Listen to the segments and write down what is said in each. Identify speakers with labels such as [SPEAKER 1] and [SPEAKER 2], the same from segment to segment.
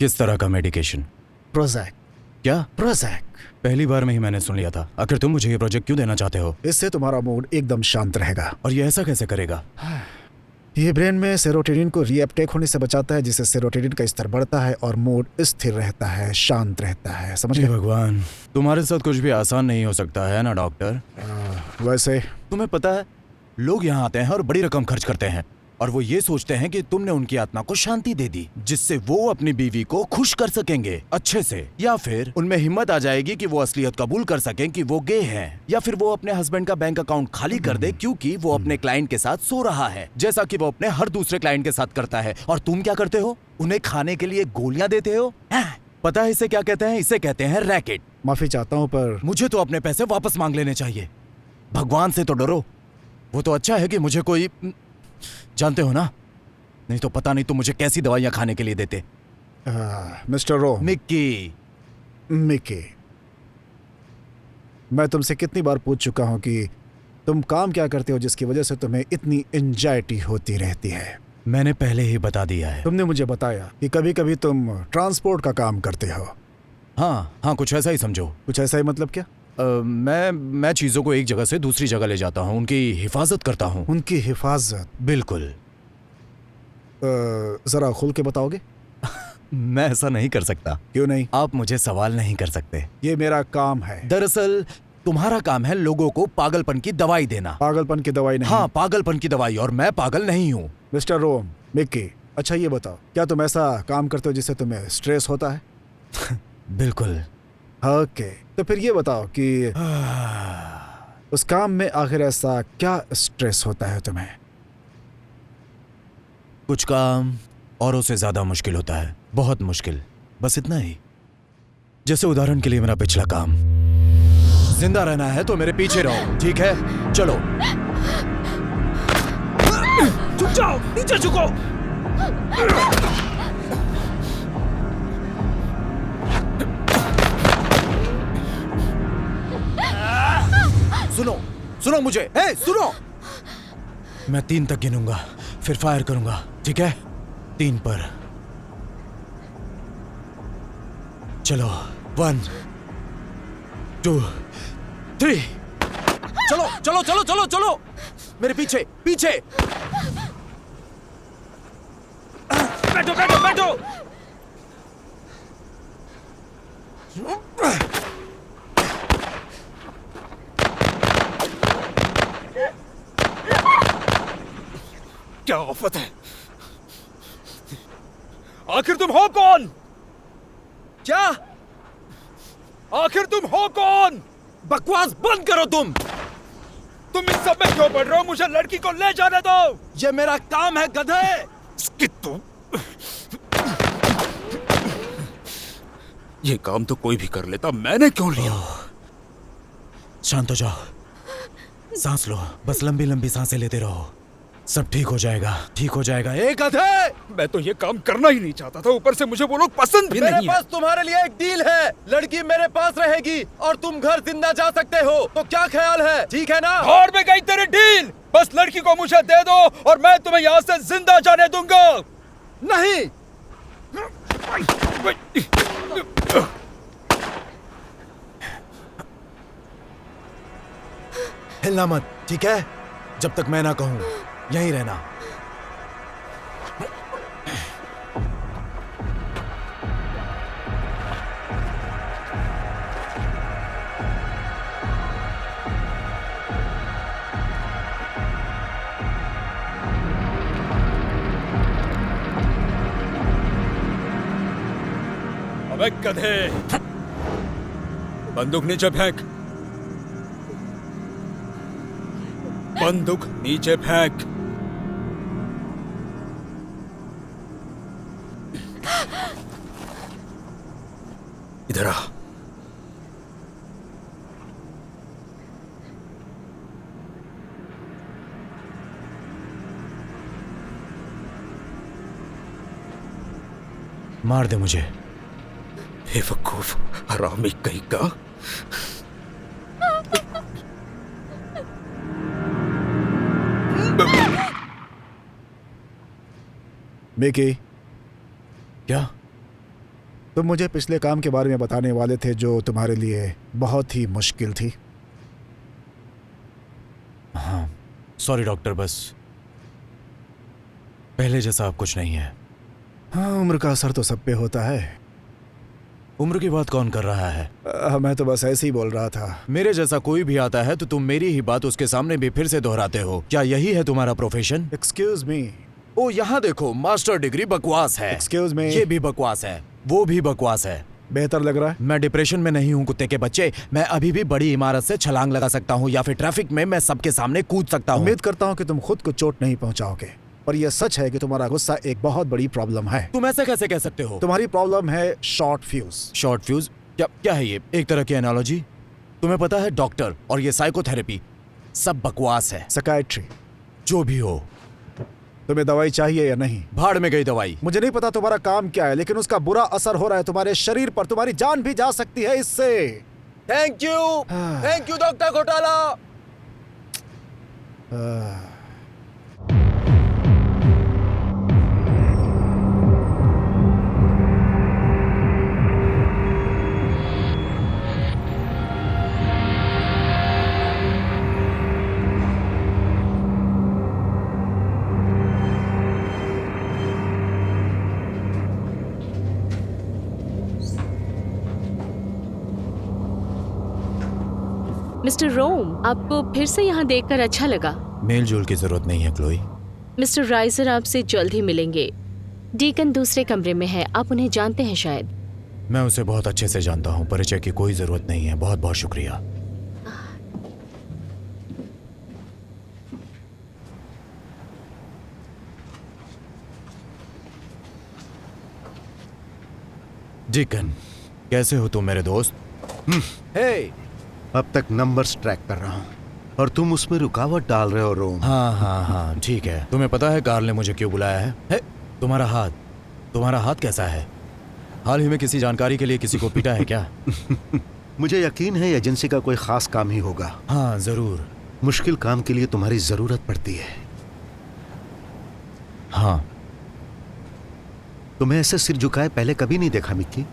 [SPEAKER 1] किस तरह का मेडिकेशन?
[SPEAKER 2] प्रोजैक।
[SPEAKER 1] क्या?
[SPEAKER 2] प्रोजैक।
[SPEAKER 1] पहली बार में ही मैंने सुन लिया था। आखिर तुम मुझे ये प्रोजेक्ट क्यों देना चाहते हो?
[SPEAKER 2] इससे तुम्हारा मूड एकदम शांत रहेगा।
[SPEAKER 1] और ये ऐसा कैसे करेगा?
[SPEAKER 2] ये ब्रेन में सेरोटोनिन को रीअपटेक होने से बचाता है, जिससे सेरोटोनिन का स्तर बढ़ता है और मूड स्थिर रहता है, शांत रहता है। समझ
[SPEAKER 1] हे
[SPEAKER 2] गए?
[SPEAKER 1] भगवान, तुम्हारे साथ कुछ भी आसान नहीं हो सकता है ना डॉक्टर?
[SPEAKER 2] वैसे
[SPEAKER 1] तुम्हें पता है, लोग यहाँ आते हैं और बड़ी रकम खर्च करते हैं और वो ये सोचते हैं कि तुमने उनकी आत्मा को शांति दे दी, जिससे वो अपनी बीवी को खुश कर सकेंगे अच्छे से, या फिर उनमें हिम्मत आ जाएगी कि वो असलियत कबूल कर सकें कि वो गे हैं, या फिर वो अपने हस्बैंड का बैंक अकाउंट खाली कर दे क्योंकि वो अपने क्लाइंट के साथ सो रहा है, जैसा कि वो अपने हर दूसरे क्लाइंट के साथ करता है। और तुम क्या करते हो? उन्हें खाने के लिए गोलियां देते हो। पता है इसे क्या कहते हैं? इसे कहते हैं रैकेट।
[SPEAKER 2] माफी चाहता हूँ, पर
[SPEAKER 1] मुझे तो अपने पैसे वापस मांग लेने चाहिए। भगवान से तो डरो। वो तो अच्छा है कि मुझे कोई, जानते हो ना, नहीं तो पता नहीं तुम मुझे कैसी दवाइयां खाने के लिए देते।
[SPEAKER 2] मिस्टर रो,
[SPEAKER 1] मिक्की,
[SPEAKER 2] मैं तुमसे कितनी बार पूछ चुका हूँ कि तुम काम क्या करते हो जिसकी वजह से तुम्हें इतनी एंजाइटी होती रहती है।
[SPEAKER 1] मैंने पहले ही बता दिया है।
[SPEAKER 2] तुमने मुझे बताया कि कभी कभी तुम ट्रांसपोर्ट का काम करते हो।
[SPEAKER 1] हाँ, कुछ ऐसा ही समझो।
[SPEAKER 2] कुछ ऐसा ही मतलब क्या?
[SPEAKER 1] मैं चीजों को एक जगह से दूसरी जगह ले जाता हूँ, उनकी हिफाजत करता हूँ।
[SPEAKER 2] उनकी हिफाजत?
[SPEAKER 1] बिल्कुल।
[SPEAKER 2] जरा खुल के बताओगे?
[SPEAKER 1] मैं ऐसा नहीं कर सकता।
[SPEAKER 2] क्यों नहीं?
[SPEAKER 1] आप मुझे सवाल नहीं कर सकते।
[SPEAKER 2] ये मेरा काम है।
[SPEAKER 1] दरअसल तुम्हारा काम है लोगों को पागलपन की दवाई देना।
[SPEAKER 2] पागलपन की दवाई नहीं?
[SPEAKER 1] हाँ, पागलपन की दवाई, और मैं पागल नहीं हूँ।
[SPEAKER 2] मिस्टर रोम, मिक्की, अच्छा ये बताओ, क्या तुम ऐसा काम करते हो जिससे तुम्हें स्ट्रेस होता है?
[SPEAKER 1] बिल्कुल।
[SPEAKER 2] ओके, तो फिर ये बताओ कि उस काम में आखिर ऐसा क्या स्ट्रेस होता है तुम्हें?
[SPEAKER 1] कुछ काम औरों से ज्यादा मुश्किल होता है, बहुत मुश्किल, बस इतना ही। जैसे उदाहरण के लिए मेरा पिछला काम। जिंदा रहना है तो मेरे पीछे रहो, ठीक है? चलो।
[SPEAKER 3] झुक जाओ, नीचे झुको।
[SPEAKER 1] सुनो मुझे, सुनो। मैं 3 तक गिनूंगा, फिर फायर करूंगा, ठीक है? 3 पर। चलो, 1 2 3। चलो, मेरे पीछे।
[SPEAKER 3] बैठो। क्या आफत है? आखिर तुम हो कौन?
[SPEAKER 1] क्या?
[SPEAKER 3] आखिर तुम हो कौन?
[SPEAKER 1] बकवास बंद करो तुम
[SPEAKER 3] इन सब में क्यों पड़ रहे हो? मुझे लड़की को ले जाने दो।
[SPEAKER 1] ये मेरा काम है, गधे।
[SPEAKER 3] ये काम तो कोई भी कर लेता, मैंने क्यों लिया?
[SPEAKER 1] शांत हो जाओ, सांस लो, बस लंबी लंबी सांसें लेते रहो, सब ठीक हो जाएगा। एक गधे!
[SPEAKER 3] मैं तो ये काम करना ही नहीं चाहता था, ऊपर से मुझे वो लोग पसंद भी नहीं है।
[SPEAKER 1] मेरे पास तुम्हारे लिए एक डील है। लड़की मेरे पास रहेगी और तुम घर जिंदा जा सकते हो, तो क्या ख्याल है? ठीक है ना?
[SPEAKER 3] और में गई तेरी डील। बस लड़की को मुझे दे दो और मैं तुम्हें यहाँ से जिंदा जाने दूंगा।
[SPEAKER 1] नहीं। हिलना मत, ठीक है? जब तक मैं ना कहूं, यहीं रहना।
[SPEAKER 3] अबे गधे, बंदूक नीचे फेंक। बंदूक नीचे फेंक। इधर आ।
[SPEAKER 1] मार दे मुझे।
[SPEAKER 3] बेवकूफ, हरामी कहीं का।
[SPEAKER 2] मिकी,
[SPEAKER 1] क्या?
[SPEAKER 2] तुम मुझे पिछले काम के बारे में बताने वाले थे जो तुम्हारे लिए बहुत ही मुश्किल थी।
[SPEAKER 1] हाँ सॉरी डॉक्टर, बस पहले जैसा अब कुछ नहीं है।
[SPEAKER 2] हाँ, उम्र का असर तो सब पे होता है।
[SPEAKER 1] उम्र की बात कौन कर रहा है?
[SPEAKER 2] मैं तो बस ऐसे ही बोल रहा था।
[SPEAKER 1] मेरे जैसा कोई भी आता है तो तुम मेरी ही बात उसके सामने भी फिर से दोहराते हो। क्या यही है तुम्हारा प्रोफेशन?
[SPEAKER 2] Excuse me.
[SPEAKER 1] ओ यहाँ देखो, मास्टर डिग्री बकवास है।
[SPEAKER 2] Excuse me.
[SPEAKER 1] ये भी बकवास है, वो भी बकवास है।
[SPEAKER 2] बेहतर लग रहा है?
[SPEAKER 1] मैं डिप्रेशन में नहीं हूँ कुत्ते के बच्चे। मैं अभी भी बड़ी इमारत से छलांग लगा सकता हूँ या फिर ट्रैफिक में मैं सबके सामने कूद सकता हूँ।
[SPEAKER 2] उम्मीद करता हूँ कि तुम खुद को चोट नहीं पहुंचाओगे, पर यह सच है कि तुम्हारा गुस्सा एक बहुत बड़ी प्रॉब्लम है।
[SPEAKER 1] तुम ऐसे कैसे कह सकते हो?
[SPEAKER 2] तुम्हारी प्रॉब्लम है शॉर्ट फ्यूज।
[SPEAKER 1] Short fuse? क्या क्या है ये? एक तरह की एनालॉजी? तुम्हें पता है डॉक्टर और ये साइकोथेरेपी सब बकवास है।
[SPEAKER 2] साइकियाट्री?
[SPEAKER 1] जो भी हो।
[SPEAKER 2] तुम्हें दवाई चाहिए या नहीं?
[SPEAKER 1] भाड़ में गई दवाई।
[SPEAKER 2] मुझे नहीं पता तुम्हारा काम क्या है, लेकिन उसका बुरा असर हो रहा है तुम्हारे शरीर पर। तुम्हारी जान भी जा सकती है इससे।
[SPEAKER 1] थैंक यू डॉक्टर घोटाला।
[SPEAKER 4] मिस्टर रोम, आपको फिर से यहाँ देखकर अच्छा लगा।
[SPEAKER 1] मेल जोल की जरूरत नहीं है क्लोई।
[SPEAKER 4] मिस्टर राइजर आपसे जल्द ही मिलेंगे। डीकन दूसरे कमरे में है, आप उन्हें जानते हैं शायद।
[SPEAKER 1] मैं उसे बहुत अच्छे से जानता हूँ, परिचय की कोई जरूरत नहीं है। बहुत बहुत शुक्रिया। डीकन, कैसे हो तुम मेरे दोस्त? हे!
[SPEAKER 5] अब तक नंबर्स ट्रैक कर रहा हूँ और तुम उसमें रुकावट डाल रहे हो रोम।
[SPEAKER 1] हाँ ठीक है। तुम्हें पता है कार्ल ने मुझे क्यों बुलाया है? हे, तुम्हारा हाथ कैसा है? हाल ही में किसी जानकारी के लिए किसी को पीटा है क्या?
[SPEAKER 5] मुझे यकीन है एजेंसी का कोई खास काम ही होगा।
[SPEAKER 1] हाँ जरूर।
[SPEAKER 5] मुश्किल काम के लिए तुम्हारी जरूरत पड़ती है।
[SPEAKER 1] हाँ।
[SPEAKER 5] तुम्हें ऐसे सिर झुकाए पहले कभी नहीं देखा मिक्की।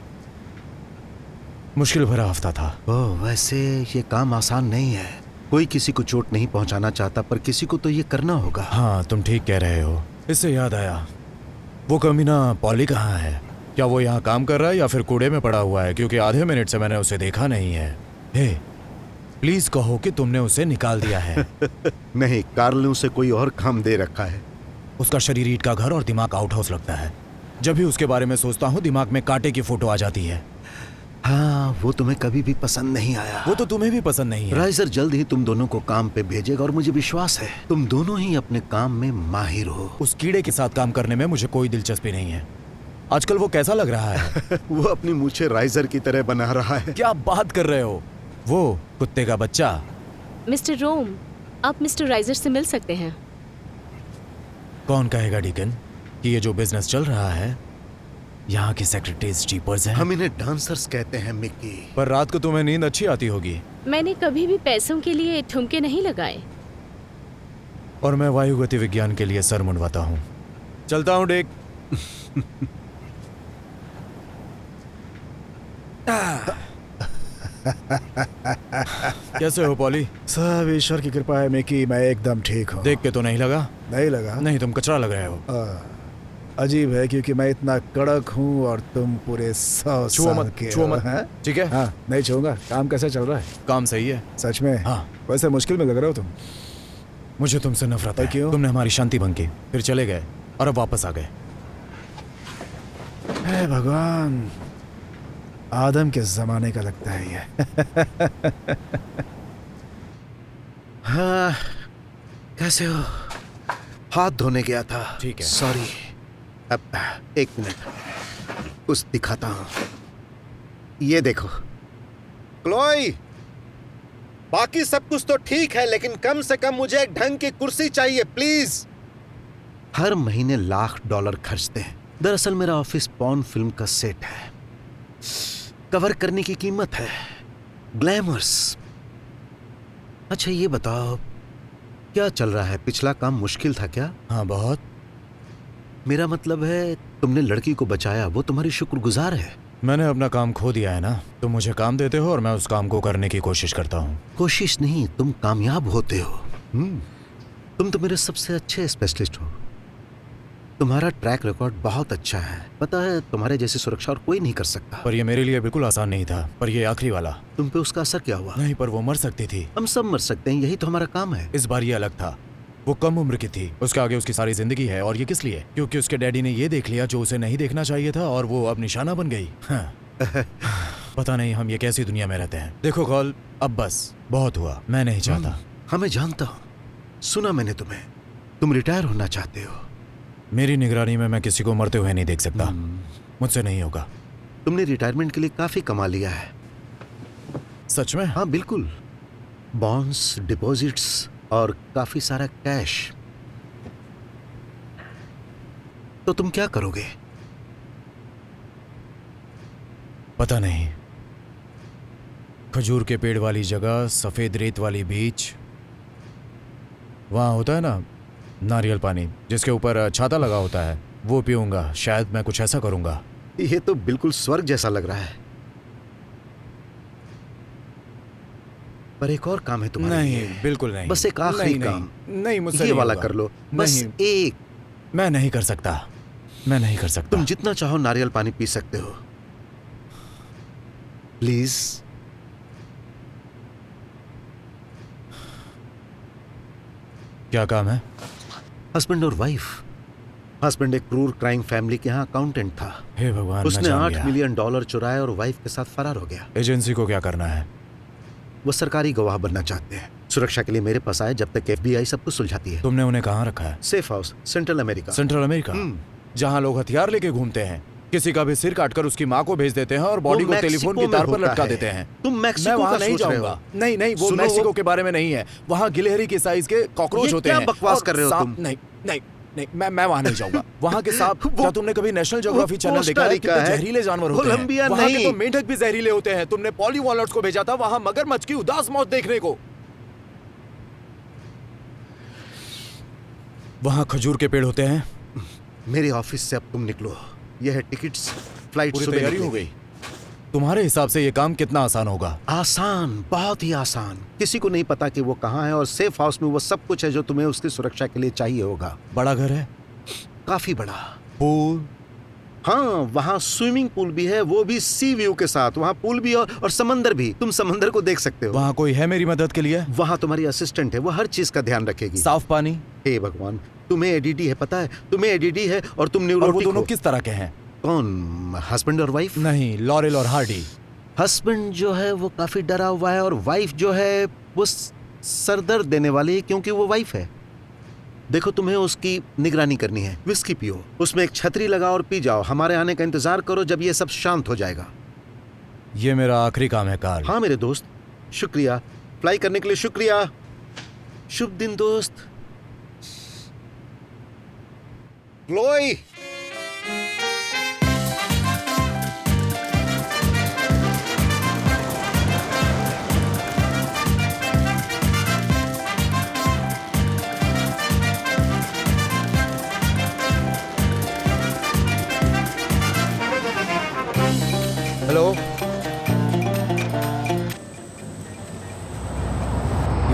[SPEAKER 1] मुश्किल भरा हफ्ता था।
[SPEAKER 5] ओह, वैसे ये काम आसान नहीं है। कोई किसी को चोट नहीं पहुंचाना चाहता, पर किसी को तो ये करना होगा।
[SPEAKER 1] हाँ तुम ठीक कह रहे हो। इससे याद आया, वो कमीना पॉली कहाँ है? क्या वो यहाँ काम कर रहा है या फिर कूड़े में पड़ा हुआ है? क्योंकि आधे मिनट से मैंने उसे देखा नहीं है। हे, प्लीज कहो कि तुमने उसे निकाल दिया है।
[SPEAKER 5] नहीं, कार्ल ने उसे कोई और काम दे रखा है।
[SPEAKER 1] उसका शरीर ईंट का घर और दिमाग आउट हाउस लगता है। जब भी उसके बारे में सोचता हूँ दिमाग में कांटे की फोटो आ जाती है।
[SPEAKER 5] हाँ, वो तुम्हें कभी भी पसंद नहीं आया।
[SPEAKER 1] वो तो तुम्हें भी पसंद नहीं है।
[SPEAKER 5] राइजर जल्द ही तुम दोनों को काम पे भेजेगा और मुझे विश्वास है तुम दोनों ही अपने काम में माहिर हो।
[SPEAKER 1] उस कीड़े के साथ काम करने में मुझे कोई दिलचस्पी नहीं है। आजकल वो कैसा लग रहा है?
[SPEAKER 5] वो अपनी मूछें राइजर की तरह बना रहा है।
[SPEAKER 1] क्या बात कर रहे हो? वो कुत्ते का बच्चा।
[SPEAKER 4] मिस्टर रोम, आप मिस्टर राइजर से मिल सकते हैं।
[SPEAKER 1] कौन कहेगा डीकन कि ये जो बिजनेस चल रहा है यहाँ की सेक्रेटरीज चीपर्स हैं?
[SPEAKER 5] हम इन्हें डांसर्स कहते हैं मिक्की।
[SPEAKER 1] पर रात को तुम्हें नींद अच्छी आती होगी।
[SPEAKER 4] मैंने कभी भी पैसों के लिए ठुमके नहीं लगाए।
[SPEAKER 1] और मैं वायुगति विज्ञान के लिए सर मुंडवाता हूँ। चलता हूँ डेक। कैसे हो पॉली?
[SPEAKER 2] सब ईश्वर की कृपा है मिकी, मैं एकदम ठीक हूँ।
[SPEAKER 1] देख के तो नहीं लगा।
[SPEAKER 2] नहीं लगा?
[SPEAKER 1] नहीं, तुम कचरा लग रहे हो।
[SPEAKER 2] अजीब है क्योंकि मैं इतना कड़क हूँ और तुम पूरे 100 साल के
[SPEAKER 1] छुओ
[SPEAKER 2] हो,
[SPEAKER 1] मत।
[SPEAKER 2] हैं?
[SPEAKER 1] ठीक है?
[SPEAKER 2] हाँ, नहीं छूंगा। काम कैसे चल रहा है?
[SPEAKER 1] काम सही है।
[SPEAKER 2] सच में?
[SPEAKER 1] हाँ।
[SPEAKER 2] वैसे मुश्किल में लग रहे हो तुम।
[SPEAKER 1] मुझे तुमसे नफरत है।
[SPEAKER 2] क्यों?
[SPEAKER 1] तुमने हमारी शांति भंग की, फिर चले गए और अब वापस आ गए।
[SPEAKER 2] हे भगवान, आदम के जमाने का लगता है ये।
[SPEAKER 5] हाँ, कैसे हो? हाथ धोने गया था।
[SPEAKER 1] ठीक है।
[SPEAKER 5] सॉरी। अब एक मिनट, कुछ दिखाता हूँ। ये देखो क्लोई, बाकी सब कुछ तो ठीक है, लेकिन कम से कम मुझे एक ढंग की कुर्सी चाहिए प्लीज। हर महीने $1,00,000 खर्चते हैं। दरअसल मेरा ऑफिस पॉर्न फिल्म का सेट है। कवर करने की कीमत है ग्लैमर्स। अच्छा ये बताओ, क्या चल रहा है? पिछला काम मुश्किल था क्या?
[SPEAKER 1] हाँ बहुत।
[SPEAKER 5] मेरा मतलब है तुमने लड़की को बचाया, वो तुम्हारी शुक्रगुजार है।
[SPEAKER 1] मैंने अपना काम खो दिया है ना, तुम मुझे काम देते हो और मैं उस काम को करने की कोशिश करता हूँ।
[SPEAKER 5] कोशिश नहीं, तुम कामयाब होते हो। तुम तो मेरे सबसे अच्छे स्पेशलिस्ट हो। तुम्हारा ट्रैक रिकॉर्ड बहुत अच्छा है। पता है, तुम्हारे जैसी सुरक्षा और कोई नहीं कर सकता।
[SPEAKER 1] पर ये मेरे लिए बिल्कुल आसान नहीं था, पर ये आखिरी वाला।
[SPEAKER 5] तुम पे उसका असर क्या हुआ?
[SPEAKER 1] नहीं, पर वो मर सकती थी।
[SPEAKER 5] हम सब मर सकते हैं, यही तो हमारा काम है।
[SPEAKER 1] इस बार ये अलग था। वो कम उम्र की थी, उसके आगे उसकी सारी जिंदगी है। और ये किस लिए? क्योंकि उसके डैडी ने ये देख लिया जो उसे नहीं देखना चाहिए था, और वो अब निशाना बन गई। हाँ। पता नहीं हम ये कैसी दुनिया में रहते हैं। देखो कॉल, अब बस बहुत हुआ। मैं नहीं चाहता।
[SPEAKER 5] हाँ, मैं जानता हूँ, सुना मैंने तुम्हें। तुम रिटायर होना चाहते हो।
[SPEAKER 1] मेरी निगरानी में मैं किसी को मरते हुए नहीं देख सकता। मुझसे नहीं होगा।
[SPEAKER 5] तुमने रिटायरमेंट के लिए काफी कमा लिया है।
[SPEAKER 1] सच में?
[SPEAKER 5] हाँ बिल्कुल, बॉन्ड्स, डिपॉजिट्स और काफी सारा कैश। तो तुम क्या करोगे?
[SPEAKER 1] पता नहीं। खजूर के पेड़ वाली जगह, सफेद रेत वाली बीच, वहां होता है ना नारियल पानी जिसके ऊपर छाता लगा होता है, वो पीऊंगा। शायद मैं कुछ ऐसा करूंगा।
[SPEAKER 5] ये तो बिल्कुल स्वर्ग जैसा लग रहा है। पर एक और काम है तुम्हारे
[SPEAKER 1] नहीं,
[SPEAKER 5] लिए।
[SPEAKER 1] बिल्कुल नहीं।
[SPEAKER 5] बस एक आखिरी
[SPEAKER 1] नहीं,
[SPEAKER 5] काम।
[SPEAKER 1] नहीं, मुझसे
[SPEAKER 5] ये
[SPEAKER 1] नहीं
[SPEAKER 5] वाला
[SPEAKER 1] होगा।
[SPEAKER 5] कर लो, बस
[SPEAKER 1] नहीं,
[SPEAKER 5] एक।
[SPEAKER 1] मैं नहीं कर सकता। मैं नहीं कर सकता।
[SPEAKER 5] तुम जितना चाहो नारियल पानी पी सकते हो, प्लीज।
[SPEAKER 1] क्या काम है?
[SPEAKER 5] हस्बैंड और वाइफ। हस्बैंड एक क्रूर क्राइम फैमिली के यहाँ अकाउंटेंट था।
[SPEAKER 1] हे भगवान, मैं
[SPEAKER 5] उसने
[SPEAKER 1] जान
[SPEAKER 5] 8
[SPEAKER 1] गया।
[SPEAKER 5] मिलियन डॉलर चुराए और वाइफ के साथ फरार हो गया।
[SPEAKER 1] एजेंसी को क्या करना है?
[SPEAKER 5] वो सरकारी गवाह बनना चाहते हैं। सुरक्षा के लिए मेरे पास आए जब तक FBI सब कुछ सुलझाती है।
[SPEAKER 1] तुमने उन्हें कहाँ रखा है?
[SPEAKER 5] Safe house, central America.
[SPEAKER 1] Central America, जहाँ लोग हथियार लेके घूमते हैं, किसी का भी सिर काटकर उसकी माँ को भेज देते हैं और बॉडी को टेलीफोन की तार पर लटका देते हैं।
[SPEAKER 5] तुम
[SPEAKER 1] मैं
[SPEAKER 5] मैक्सिको
[SPEAKER 1] वहाँ
[SPEAKER 5] का
[SPEAKER 1] नहीं
[SPEAKER 5] सोच रहे हो।
[SPEAKER 1] जाऊंगा। नहीं नहीं, वो
[SPEAKER 5] सुनो,
[SPEAKER 1] मेक्सिको के बारे में नहीं है। वहाँ गिलहरी के साइज के कॉकरोच
[SPEAKER 5] ये
[SPEAKER 1] होते
[SPEAKER 5] क्या
[SPEAKER 1] हैं।
[SPEAKER 5] बकवास
[SPEAKER 1] और
[SPEAKER 5] कर रहे हो
[SPEAKER 1] सांप-
[SPEAKER 5] तुम?
[SPEAKER 1] नहीं नहीं नहीं, मैं वहाँ नहीं जाऊंगा। वहाँ के सांप,
[SPEAKER 5] वो-
[SPEAKER 1] क्या तुमने कभी नेशनल ज्योग्राफी
[SPEAKER 5] वो
[SPEAKER 1] चैनल देखा है?
[SPEAKER 5] कोस्टारिका
[SPEAKER 1] कितने
[SPEAKER 5] है।
[SPEAKER 1] जहरीले जानवर होते
[SPEAKER 5] कोलंबिया
[SPEAKER 1] हैं। वहाँ के
[SPEAKER 5] नहीं।
[SPEAKER 1] तो मेंढक भी जहरीले होते हैं। तुमने पॉली वॉलट्स को भेजा था वहाँ मगरमच्छ की उदास मौत देखने को। वहाँ खजूर के पेड़ होते हैं।
[SPEAKER 5] मेरे ऑफिस से अब तुम निकलो। यह है टिकट्स, फ्लाइट
[SPEAKER 1] पूरी
[SPEAKER 5] सुबह
[SPEAKER 1] तैयारी हो
[SPEAKER 5] निकलेगी।
[SPEAKER 1] गई। तुम्हारे हिसाब से ये काम कितना आसान होगा?
[SPEAKER 5] आसान, बहुत ही आसान। किसी को नहीं पता कि वो कहाँ है, और सेफ हाउस में वो सब कुछ है जो तुम्हें उसकी सुरक्षा के लिए चाहिए होगा।
[SPEAKER 1] बड़ा घर है?
[SPEAKER 5] काफी बड़ा।
[SPEAKER 1] पूल?
[SPEAKER 5] हाँ, वहाँ स्विमिंग पूल भी है, वो भी सी व्यू के साथ। वहाँ पूल भी और समंदर भी। तुम समंदर को देख सकते हो।
[SPEAKER 1] वहाँ कोई है मेरी मदद के लिए?
[SPEAKER 5] वहाँ तुम्हारी असिस्टेंट है, वो हर चीज का ध्यान रखेगी।
[SPEAKER 1] साफ पानी?
[SPEAKER 5] हे भगवान, तुम्हें एडीडी है, पता है? तुम्हें एडीडी है और तुम
[SPEAKER 1] और वो
[SPEAKER 5] न्यूरोटिक
[SPEAKER 1] दोनों
[SPEAKER 5] हो।
[SPEAKER 1] किस तरह के हैं?
[SPEAKER 5] कौन, हस्बैंड और वाइफ?
[SPEAKER 1] नहीं, लॉरेल और हार्डी।
[SPEAKER 5] हस्बैंड जो है वो काफी डरा हुआ है, और वाइफ जो है वो सरदर्द देने वाली है, क्योंकि वो वाइफ है। देखो, तुम्हें उसकी निगरानी करनी है। विस्की पियो, उसमें एक छतरी लगाओ और पी जाओ। हमारे आने का इंतजार करो जब ये सब शांत हो जाएगा।
[SPEAKER 1] ये मेरा आखिरी काम है कार्ल।
[SPEAKER 5] हाँ मेरे दोस्त, शुक्रिया। फ्लाई करने के लिए शुक्रिया। शुभ दिन दोस्त। Chloe,
[SPEAKER 1] hello.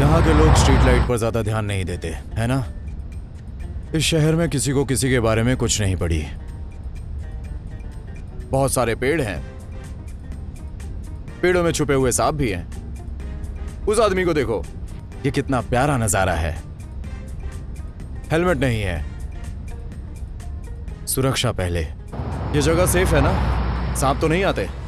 [SPEAKER 1] यहाँ के लोग स्ट्रीट लाइट पर ज्यादा ध्यान नहीं देते, है ना? इस शहर में किसी को किसी के बारे में कुछ नहीं पड़ी। बहुत सारे पेड़ हैं, पेड़ों में छुपे हुए सांप भी हैं। उस आदमी को देखो, ये कितना प्यारा नजारा है। हेलमेट नहीं है। सुरक्षा पहले। ये जगह सेफ है ना? सांप तो नहीं आते?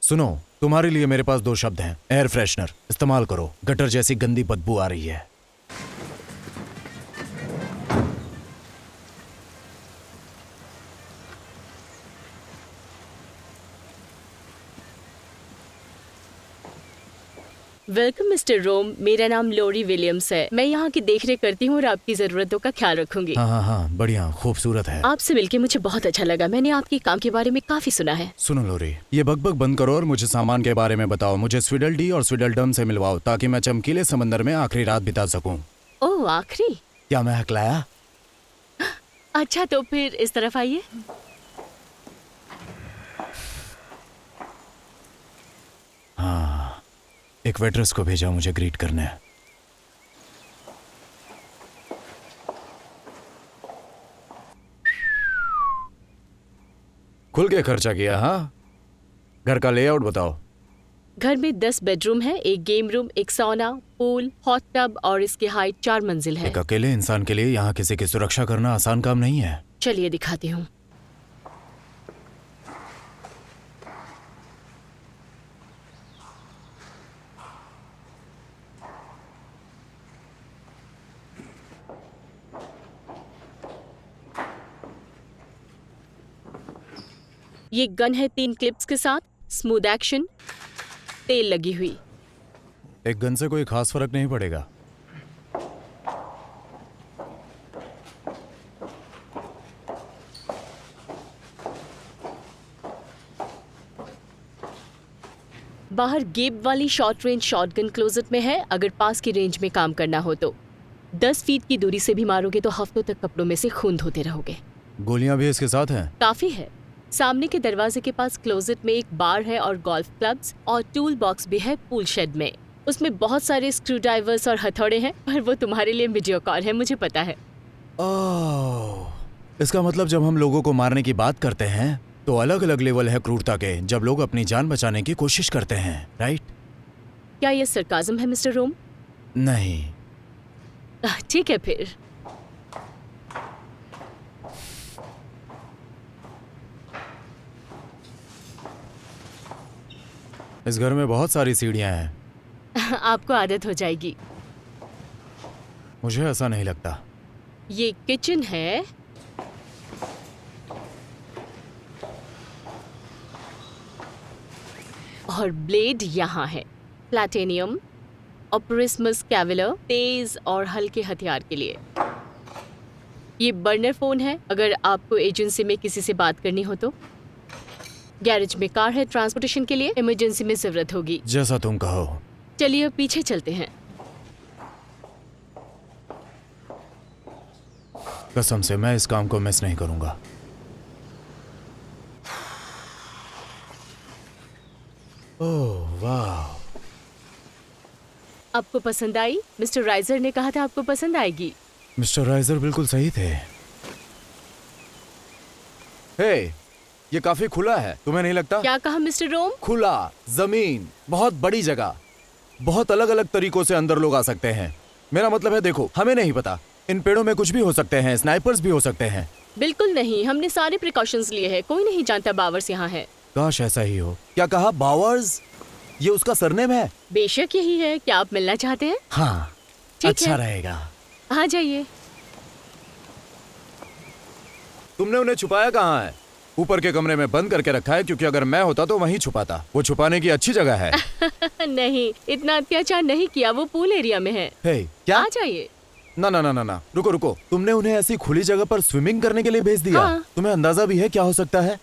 [SPEAKER 1] सुनो, तुम्हारे लिए मेरे पास 2 शब्द हैं। एयर फ्रेशनर इस्तेमाल करो। गटर जैसी गंदी बदबू आ रही है।
[SPEAKER 4] वेलकम मिस्टर रोम, मेरा नाम लोरी विलियम्स है। मैं यहाँ की देखरेख करती हूँ और आपकी जरूरतों का ख्याल रखूंगी।
[SPEAKER 1] हाँ हाँ हाँ, बढ़िया, खूबसूरत है।
[SPEAKER 4] आपसे मिलके मुझे बहुत अच्छा लगा। मैंने आपके काम के बारे में काफी सुना है।
[SPEAKER 1] सुनो लोरी, ये बकबक बंद करो और मुझे सामान के बारे में बताओ। मुझे स्वीडल डी और स्वीडल डम से मिलवाओ ताकि मैं चमकीले समंदर में आखिरी रात बिता सकूं।
[SPEAKER 4] ओह, आखिरी?
[SPEAKER 1] क्या मैं हकलाया?
[SPEAKER 4] अच्छा, तो फिर इस तरफ आइए।
[SPEAKER 1] हाँ, एक वेट्रेस को भेजा मुझे ग्रीट करने। खुल के खर्चा किया। हाँ, घर का लेआउट बताओ।
[SPEAKER 4] घर में 10 बेडरूम है, एक गेम रूम, एक सौना, पूल, हॉट टब और इसकी हाइट 4 मंजिल है।
[SPEAKER 1] एक अकेले इंसान के लिए यहाँ किसी की सुरक्षा करना आसान काम नहीं है।
[SPEAKER 4] चलिए दिखाती हूँ। ये गन है 3 क्लिप्स के साथ, स्मूथ एक्शन, तेल लगी हुई।
[SPEAKER 1] एक गन से कोई खास फर्क नहीं पड़ेगा।
[SPEAKER 4] बाहर गेब वाली शॉर्ट रेंज शॉटगन क्लोजेट में है, अगर पास की रेंज में काम करना हो तो। 10 फीट की दूरी से भी मारोगे तो हफ्तों तक कपड़ों में से खून धोते रहोगे।
[SPEAKER 1] गोलियां भी इसके साथ हैं?
[SPEAKER 4] काफी है। सामने के दरवाजे के पास क्लोजेट में एक बार है और गोल्फ क्लब्स और टूल बॉक्स भी है पूल शेड में। उसमें बहुत सारे स्क्रू ड्राइवर्स और हथौड़े हैं, पर वो तुम्हारे लिए वीडियो कॉल है, मुझे पता है।
[SPEAKER 1] ओह, इसका मतलब जब हम लोगों को मारने की बात करते हैं तो अलग अलग लेवल है क्रूरता के, जब लोग अपनी जान बचाने की कोशिश करते हैं, राइट?
[SPEAKER 4] क्या ये सरकाज़म है मिस्टर रोम?
[SPEAKER 1] नहीं।
[SPEAKER 4] ठीक है फिर।
[SPEAKER 1] इस घर में बहुत सारी सीढ़ियां हैं।
[SPEAKER 4] आपको आदत हो जाएगी।
[SPEAKER 1] मुझे ऐसा नहीं लगता।
[SPEAKER 4] ये किचन है। और ब्लेड यहाँ है। प्लैटिनियम, ऑपरेस्मस कैवेलर, तेज और हल्के हथियार के लिए। ये बर्नर फोन है अगर आपको एजेंसी में किसी से बात करनी हो तो। गैरेज में कार है ट्रांसपोर्टेशन के लिए, इमरजेंसी में जरूरत होगी।
[SPEAKER 1] जैसा तुम कहो।
[SPEAKER 4] चलिए अब पीछे चलते हैं।
[SPEAKER 1] कसम से मैं इस काम को मिस नहीं करूंगा। ओह वाह,
[SPEAKER 4] आपको पसंद आई? मिस्टर राइजर ने कहा था आपको पसंद आएगी।
[SPEAKER 1] मिस्टर राइजर बिल्कुल सही थे। हे, ये काफी खुला है, तुम्हें नहीं लगता?
[SPEAKER 4] क्या कहा मिस्टर रोम?
[SPEAKER 1] खुला जमीन, बहुत बड़ी जगह, बहुत अलग अलग तरीकों से अंदर लोग आ सकते हैं। मेरा मतलब है, देखो, हमें नहीं पता, इन पेड़ों में कुछ भी हो सकते हैं, स्नाइपर्स भी हो सकते हैं।
[SPEAKER 4] बिल्कुल नहीं, हमने सारे प्रिकॉशंस लिए हैं। कोई नहीं जानता बावर्स यहाँ है।
[SPEAKER 1] काश ऐसा ही हो। क्या कहा? बावर्स? ये उसका सरनेम है?
[SPEAKER 4] बेशक यही है। क्या आप मिलना चाहते हैं?
[SPEAKER 1] हाँ,
[SPEAKER 4] ठीक
[SPEAKER 1] अच्छा
[SPEAKER 4] है।
[SPEAKER 1] रहेगा।
[SPEAKER 4] आ जाइए।
[SPEAKER 1] तुमने उन्हें छुपाया कहाँ है? ऊपर के कमरे में बंद करके रखा है, क्योंकि अगर मैं होता तो वहीं छुपाता। वो छुपाने की अच्छी जगह है।
[SPEAKER 4] नहीं, इतना अत्याचार नहीं किया, वो पूल एरिया में है।
[SPEAKER 1] हे, क्या?
[SPEAKER 4] आ जाइए।
[SPEAKER 1] ना ना ना ना ना, रुको रुको, तुमने उन्हें ऐसी खुली जगह पर स्विमिंग करने के लिए भेज दिया?
[SPEAKER 4] हाँ।
[SPEAKER 1] तुम्हें अंदाजा भी है क्या हो सकता है?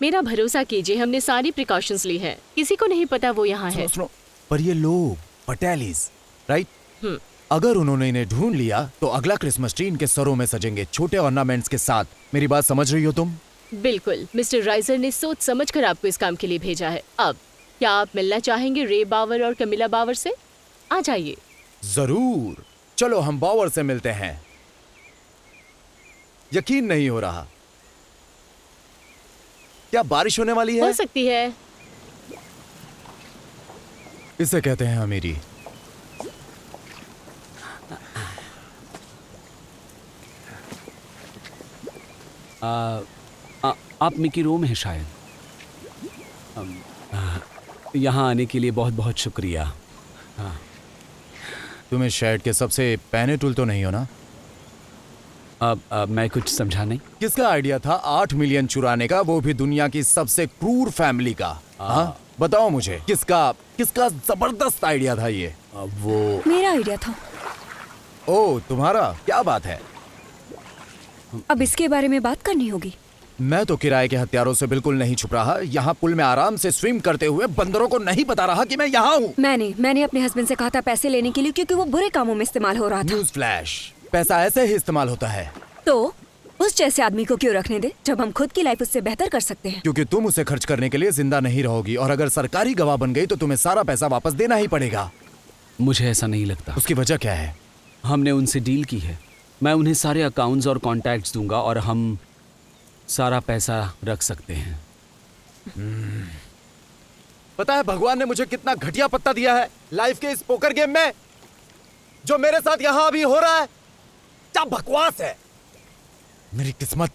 [SPEAKER 4] मेरा भरोसा कीजिए, हमने सारी प्रिकॉशंस ली हैं। किसी को नहीं पता वो यहाँ है।
[SPEAKER 1] सुनो, पर ये लोग पटेलीज, राइट? अगर उन्होंने इन्हें ढूंढ लिया तो अगला क्रिसमस ट्री इनके सरों में सजेंगे, छोटे ऑर्नामेंट्स के साथ। मेरी बात समझ रही हो तुम?
[SPEAKER 4] बिल्कुल। मिस्टर राइजर ने सोच समझकर आपको इस काम के लिए भेजा है। अब क्या आप मिलना चाहेंगे रे बावर और कमिला बावर से? आ जाइए।
[SPEAKER 1] जरूर, चलो हम बावर से मिलते हैं। यकीन नहीं हो रहा। क्या बारिश होने वाली
[SPEAKER 4] हो
[SPEAKER 1] है?
[SPEAKER 4] सकती है।
[SPEAKER 1] इसे कहते हैं अमीरी।
[SPEAKER 6] आप मिकी रोम हैं शायद। यहाँ आने के लिए बहुत बहुत शुक्रिया।
[SPEAKER 1] तुम्हें शर्ट के सबसे पहने टूल तो नहीं हो ना?
[SPEAKER 6] अब मैं कुछ समझा नहीं।
[SPEAKER 1] किसका आइडिया था 8 मिलियन चुराने का, वो भी दुनिया की सबसे क्रूर फैमिली का? हाँ? बताओ मुझे किसका किसका जबरदस्त आइडिया था ये?
[SPEAKER 6] वो
[SPEAKER 7] मेरा आइडिया था।
[SPEAKER 1] ओ, तुम्हारा? क्या बात है?
[SPEAKER 7] अब इसके बारे में बात करनी होगी।
[SPEAKER 1] मैं तो किराए के हत्यारों से बिल्कुल नहीं छुप रहा। यहाँ पुल में आराम से स्विम करते हुए बंदरों को नहीं बता रहा कि मैं यहाँ हूँ।
[SPEAKER 7] मैंने अपने हस्बैंड से कहा था पैसे लेने के लिए, क्योंकि वो बुरे कामों में इस्तेमाल हो रहा था।
[SPEAKER 1] न्यूज़ फ्लैश, पैसा ऐसे ही इस्तेमाल होता है।
[SPEAKER 7] तो उस जैसे आदमी को क्यों रखने दे, जब हम खुद की लाइफ उससे बेहतर कर सकते हैं।
[SPEAKER 1] क्योंकि तुम उसे खर्च करने के लिए जिंदा नहीं रहोगी, और अगर सरकारी गवाह बन गई तो तुम्हें सारा पैसा वापस देना ही पड़ेगा।
[SPEAKER 6] मुझे ऐसा नहीं लगता।
[SPEAKER 1] उसकी वजह क्या है?
[SPEAKER 6] हमने उनसे डील की है। मैं उन्हें सारे अकाउंट्स और कॉन्टैक्ट्स दूंगा और हम सारा पैसा रख सकते हैं।
[SPEAKER 1] पता है भगवान ने मुझे कितना घटिया पत्ता दिया है लाइफ के इस पोकर गेम में, जो मेरे साथ यहाँ अभी हो रहा है। क्या बकवास है। मेरी किस्मत।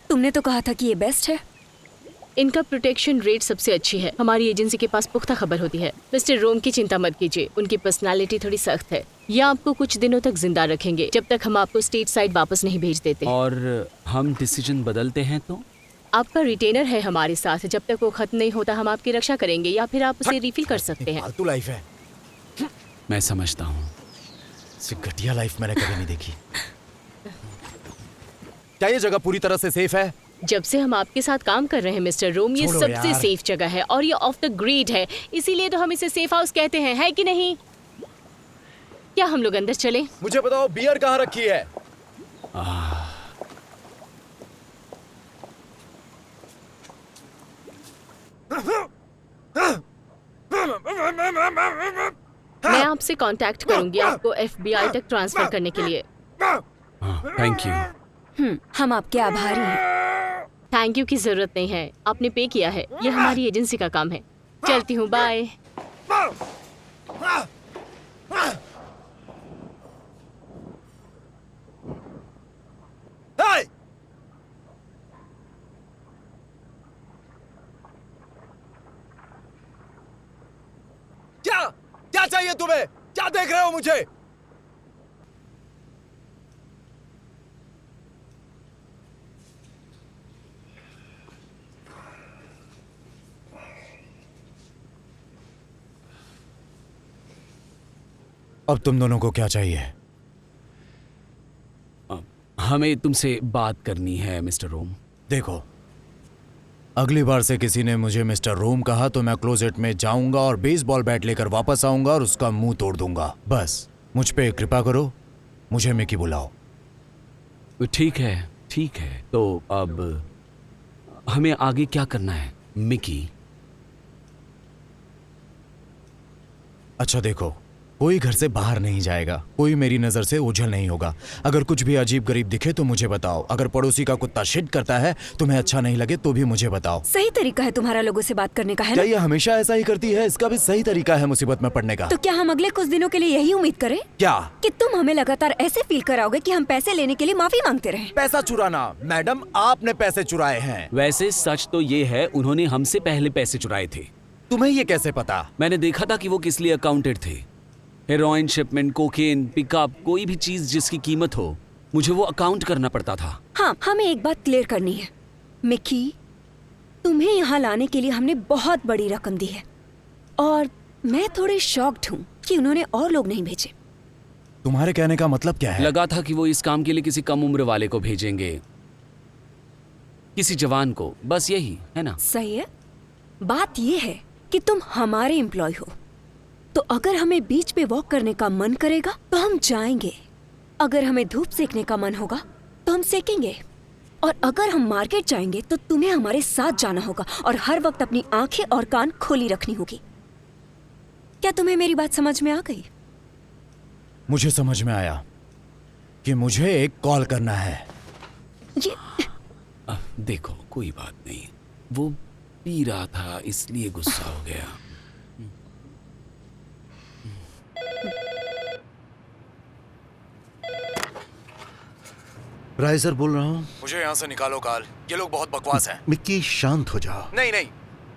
[SPEAKER 7] तुमने तो कहा था कि ये बेस्ट है।
[SPEAKER 4] इनका प्रोटेक्शन रेट सबसे अच्छी है। हमारी एजेंसी के पास पुख्ता खबर होती है। मिस्टर रोम की चिंता मत कीजिए, उनकी पर्सनालिटी थोड़ी सख्त है। ये आपको कुछ दिनों तक जिंदा रखेंगे, जब तक हम आपको स्टेट साइड वापस नहीं भेज देते।
[SPEAKER 6] और हम डिसीजन बदलते हैं तो?
[SPEAKER 4] आपका रिटेनर है हमारे साथ, जब तक वो खत्म नहीं होता हम आपकी रक्षा करेंगे, या फिर आप उसे रिफिल कर सकते हैं।
[SPEAKER 1] फालतू लाइफ है।
[SPEAKER 6] मैं समझता हूँ।
[SPEAKER 1] इससे घटिया लाइफ मैंने कभी नहीं देखी। क्या ये जगह पूरी तरह से सेफ है?
[SPEAKER 4] जब से हम आपके साथ काम कर रहे हैं मिस्टर रोम, ये
[SPEAKER 1] छोड़ो
[SPEAKER 4] सबसे
[SPEAKER 1] यार।
[SPEAKER 4] सेफ जगह है और ये ऑफ द ग्रिड है, इसीलिए तो हम इसे सेफ हाउस कहते हैं, है कि नहीं? क्या हम लोग अंदर चलें?
[SPEAKER 1] मुझे बताओ बियर कहाँ रखी है?
[SPEAKER 4] मैं आपसे कांटेक्ट करूंगी आपको FBI तक ट्रांसफर करने के लिए।
[SPEAKER 6] Thank you.
[SPEAKER 7] हम आपके आभारी हैं।
[SPEAKER 4] थैंक यू की जरूरत नहीं है, आपने पे किया है, ये हमारी एजेंसी का काम है। चलती हूँ, बाय।
[SPEAKER 1] Hey! क्या चाहिए तुम्हें? क्या देख रहे हो मुझे? अब तुम दोनों को क्या चाहिए?
[SPEAKER 6] हमें तुमसे बात करनी है मिस्टर रोम।
[SPEAKER 1] देखो, अगली बार से किसी ने मुझे मिस्टर रोम कहा तो मैं क्लोजेट में जाऊंगा और बेसबॉल बैट लेकर वापस आऊंगा और उसका मुंह तोड़ दूंगा। बस मुझ पे कृपा करो, मुझे मिकी बुलाओ।
[SPEAKER 6] ठीक है। तो अब हमें आगे क्या करना है मिकी?
[SPEAKER 1] अच्छा देखो, कोई घर से बाहर नहीं जाएगा, कोई मेरी नजर से ओझल नहीं होगा। अगर कुछ भी अजीब गरीब दिखे तो मुझे बताओ। अगर पड़ोसी का कुत्ता शिट करता है, तुम्हें अच्छा नहीं लगे तो भी मुझे बताओ।
[SPEAKER 7] सही तरीका है तुम्हारा लोगों से बात करने का, है
[SPEAKER 1] क्या
[SPEAKER 7] ना?
[SPEAKER 1] ये हमेशा ऐसा ही करती है? इसका भी सही तरीका है मुसीबत में पड़ने का।
[SPEAKER 7] तो क्या हम अगले कुछ दिनों के लिए यही उम्मीद करें
[SPEAKER 1] क्या?
[SPEAKER 7] कि तुम हमें लगातार ऐसे फील कराओगे कि हम पैसे लेने के लिए माफी मांगते रहें?
[SPEAKER 1] पैसा चुराना? मैडम, आपने पैसे चुराए हैं।
[SPEAKER 6] वैसे सच तो ये है, उन्होंने हमसे पहले पैसे चुराए थे।
[SPEAKER 1] तुम्हें ये कैसे पता?
[SPEAKER 6] मैंने देखा था कि वो किस लिए अकाउंटेड थे। हेरोइन शिपमेंट, कोकेन, पिकअप, कोई भी चीज जिसकी कीमत हो, मुझे वो अकाउंट करना पड़ता था।
[SPEAKER 7] हाँ, हमें एक बात क्लियर करनी है मिकी, तुम्हें यहाँ लाने के लिए हमने बहुत बड़ी रकम दी है और मैं थोड़े शॉक्ड हूँ कि उन्होंने और लोग नहीं भेजे।
[SPEAKER 1] तुम्हारे कहने का मतलब क्या है?
[SPEAKER 6] लगा था कि वो इस काम के लिए किसी कम उम्र वाले को भेजेंगे, किसी जवान को, बस यही है ना?
[SPEAKER 7] सही है। बात ये है कि तुम हमारे एम्प्लॉय हो, तो अगर हमें बीच पे वॉक करने का मन करेगा तो हम जाएंगे, अगर हमें धूप सेकने का मन होगा तो हम सेकेंगे, और अगर हम मार्केट जाएंगे तो तुम्हें हमारे साथ जाना होगा और हर वक्त अपनी आंखें और कान खोली रखनी होगी। क्या तुम्हें मेरी बात समझ में आ गई?
[SPEAKER 1] मुझे समझ में आया कि मुझे एक कॉल करना है।
[SPEAKER 7] ये
[SPEAKER 6] देखो, कोई बात नहीं, वो पी रहा था इसलिए गुस्सा हो गया।
[SPEAKER 5] राइजर बोल रहा हूँ।
[SPEAKER 1] मुझे यहाँ से निकालो काल, ये लोग बहुत बकवास हैं।
[SPEAKER 5] मिक्की, शांत हो जाओ।
[SPEAKER 1] नहीं नहीं,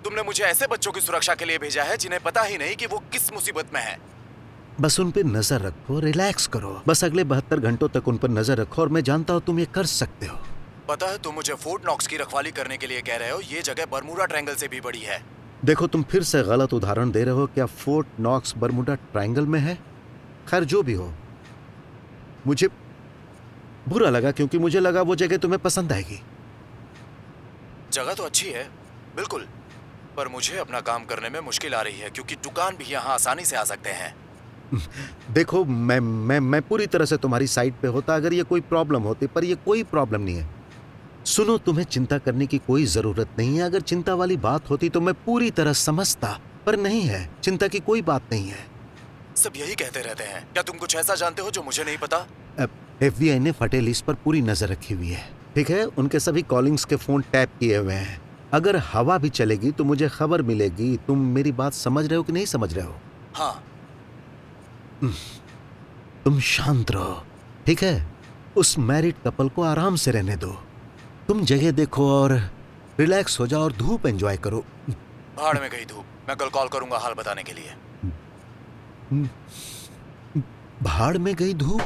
[SPEAKER 1] तुमने मुझे ऐसे बच्चों की सुरक्षा के लिए भेजा है जिन्हें पता ही नहीं कि वो किस मुसीबत में है।
[SPEAKER 5] बस उन पे नजर रखो, रिलैक्स करो। बस अगले 72 घंटों तक उन पर नजर रखो और मैं जानता हूँ तुम ये कर सकते हो।
[SPEAKER 1] पता है, तुम मुझे फोर्ट नॉक्स की रखवाली करने के लिए कह रहे हो। ये जगह बरमूडा ट्रायंगल से भी बड़ी है।
[SPEAKER 5] देखो, तुम फिर से गलत उदाहरण दे रहे हो। क्या फोर्ट नॉक्स बरमुडा ट्रायंगल में है? खैर, जो भी हो, मुझे बुरा लगा क्योंकि मुझे लगा वो जगह तुम्हें पसंद आएगी।
[SPEAKER 1] जगह तो अच्छी है, बिल्कुल, पर मुझे अपना काम करने में मुश्किल आ रही है क्योंकि दुकान भी यहाँ आसानी से आ सकते हैं।
[SPEAKER 5] देखो, मैं पूरी तरह से तुम्हारी साइड पे होता अगर ये कोई प्रॉब्लम होती, पर ये कोई प्रॉब्लम नहीं है। सुनो, तुम्हें चिंता करने की कोई जरूरत नहीं है। अगर चिंता वाली बात होती तो मैं पूरी तरह समझता, पर नहीं है। चिंता की कोई बात नहीं है।
[SPEAKER 1] सब यही कहते रहते हैं। क्या तुम कुछ ऐसा जानते हो जो मुझे नहीं पता?
[SPEAKER 5] FBI ने फटे लिस्ट पर पूरी नजर रखी हुई है, ठीक है? उनके सभी कॉलिंग्स के फोन टैप किए हुए हैं। अगर हवा भी चलेगी तो मुझे खबर मिलेगी। तुम मेरी बात समझ रहे हो कि नहीं समझ रहे हो?
[SPEAKER 1] हाँ।
[SPEAKER 5] तुम शांत रहो, ठीक है? उस मैरिड कपल को आराम से रहने दो। तुम जगह देखो और रिलैक्स हो जाओ और धूप एंजॉय करो।
[SPEAKER 1] भाड़ में गई धूप। मैं कल कॉल करूंगा हाल बताने के लिए।
[SPEAKER 5] भाड़ में गई धूप?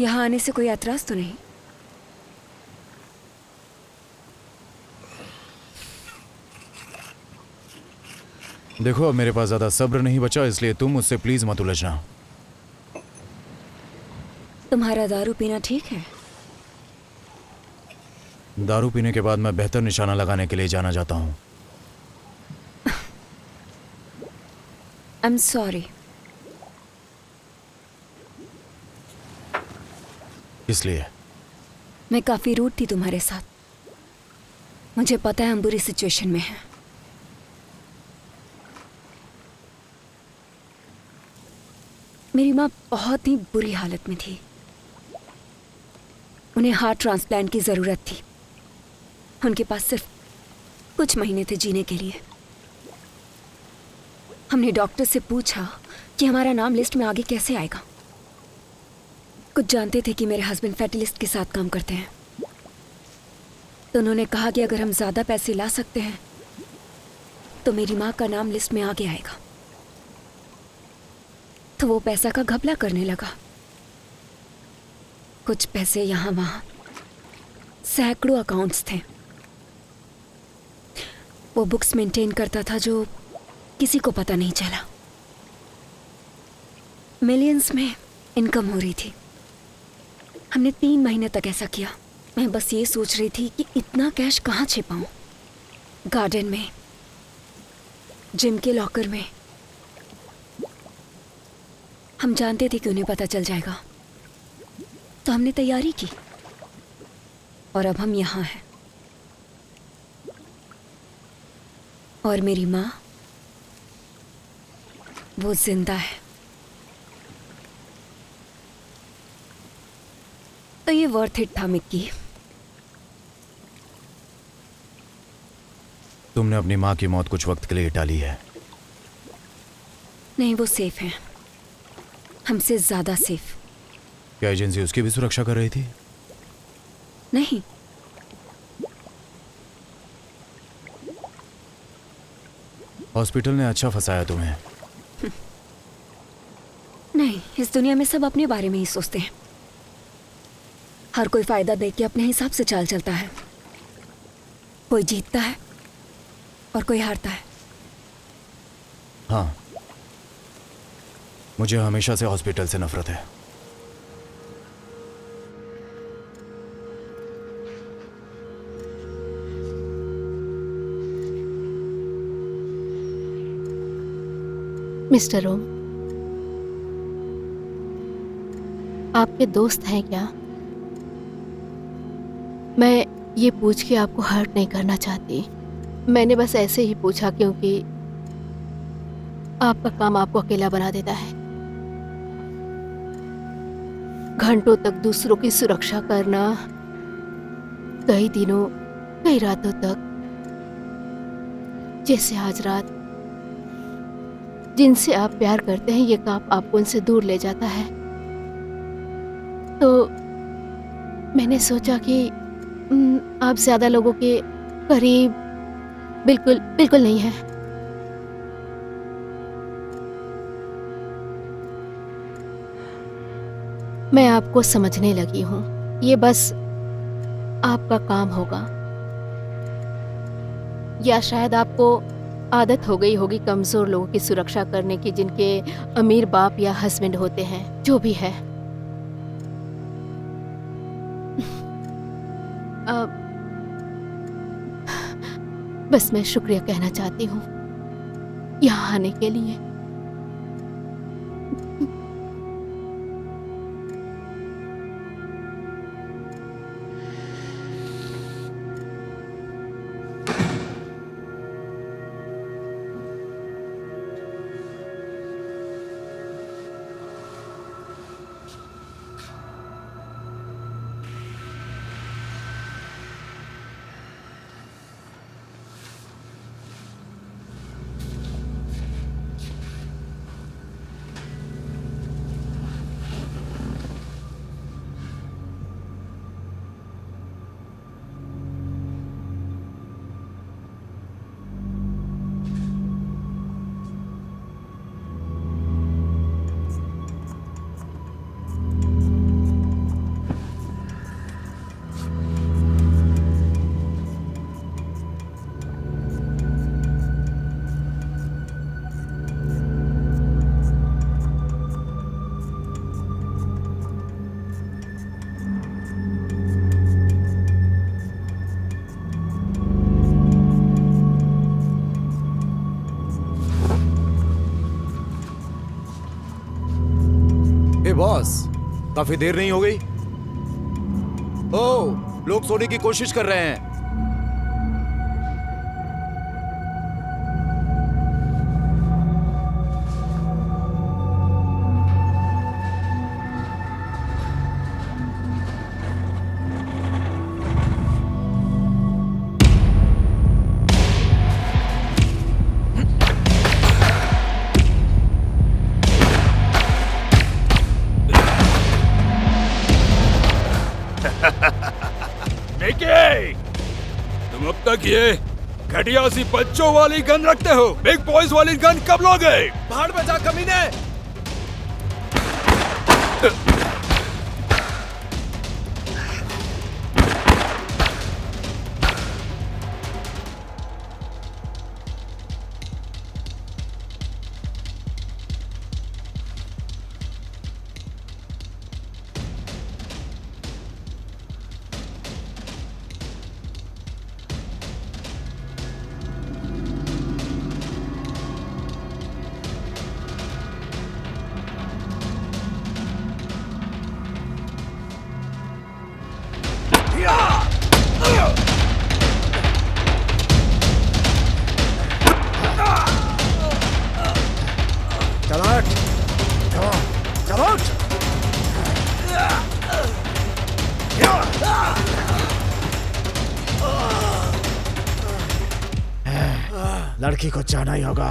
[SPEAKER 7] यहाँ आने से कोई ऐतराज तो नहीं?
[SPEAKER 1] देखो, अब मेरे पास ज्यादा सब्र नहीं बचा, इसलिए तुम मुझसे प्लीज मत उलझना।
[SPEAKER 7] तुम्हारा दारू पीना ठीक है?
[SPEAKER 1] दारू पीने के बाद मैं बेहतर निशाना लगाने के लिए जाना चाहता हूँ।
[SPEAKER 7] I am sorry.
[SPEAKER 1] इसलिए
[SPEAKER 7] मैं काफी रूड थी तुम्हारे साथ। मुझे पता है हम बुरी सिचुएशन में हैं। मेरी माँ बहुत ही बुरी हालत में थी। उन्हें हार्ट ट्रांसप्लांट की जरूरत थी। उनके पास सिर्फ कुछ महीने थे जीने के लिए। हमने डॉक्टर से पूछा कि हमारा नाम लिस्ट में आगे कैसे आएगा। कुछ जानते थे कि मेरे हस्बैंड फैटी लिस्ट के साथ काम करते हैं, तो उन्होंने कहा कि अगर हम ज्यादा पैसे ला सकते हैं तो मेरी माँ का नाम लिस्ट में आगे आएगा। तो वो पैसा का घपला करने लगा। कुछ पैसे यहाँ वहां, सैकड़ों अकाउंट्स थे। वो बुक्स मेंटेन करता था जो किसी को पता नहीं चला। मिलियंस में इनकम हो रही थी। हमने 3 महीने तक ऐसा किया। मैं बस ये सोच रही थी कि इतना कैश कहाँ छिपाऊं। गार्डन में, जिम के लॉकर में। हम जानते थे कि उन्हें पता चल जाएगा, तो हमने तैयारी की और अब हम यहाँ हैं। और मेरी माँ, वो जिंदा है। तो ये वर्थ इट था मिक्की।
[SPEAKER 1] तुमने अपनी माँ की मौत कुछ वक्त के लिए टाली है।
[SPEAKER 7] नहीं, वो सेफ है, हमसे ज्यादा सेफ।
[SPEAKER 1] क्या एजेंसी उसकी भी सुरक्षा कर रही थी?
[SPEAKER 7] नहीं,
[SPEAKER 1] हॉस्पिटल ने अच्छा फंसाया तुम्हें।
[SPEAKER 7] नहीं, इस दुनिया में सब अपने बारे में ही सोचते हैं। हर कोई फायदा देख के अपने हिसाब से चाल चलता है। कोई जीतता है और कोई हारता है।
[SPEAKER 1] हाँ, मुझे हमेशा से हॉस्पिटल से नफरत है।
[SPEAKER 8] मिस्टर ओम, आपके दोस्त हैं क्या? मैं ये पूछ के आपको हर्ट नहीं करना चाहती। मैंने बस ऐसे ही पूछा क्योंकि आपका काम आपको अकेला बना देता है। घंटों तक दूसरों की सुरक्षा करना, कई दिनों कई रातों तक, जैसे आज रात। जिनसे आप प्यार करते हैं ये काम आपको उनसे दूर ले जाता है। तो मैंने सोचा कि आप ज्यादा लोगों के करीब बिल्कुल बिल्कुल नहीं है। मैं आपको समझने लगी हूँ। ये बस आपका काम होगा, या शायद आपको आदत हो गई होगी कमजोर लोगों की सुरक्षा करने की, जिनके अमीर बाप या हस्बैंड होते हैं, जो भी है। बस मैं शुक्रिया कहना चाहती हूँ यहाँ आने के लिए।
[SPEAKER 1] बॉस, काफी देर नहीं हो गई? ओह, लोग सोने की कोशिश कर रहे हैं।
[SPEAKER 3] निकी, तुम अब तक ये घटिया सी बच्चों वाली गन रखते हो। बिग बॉयज वाली गन कब लोगे?
[SPEAKER 1] भाड़ में जा कमीने!
[SPEAKER 2] चलो हट, चलो, चलो हट। लड़की को जाना ही होगा।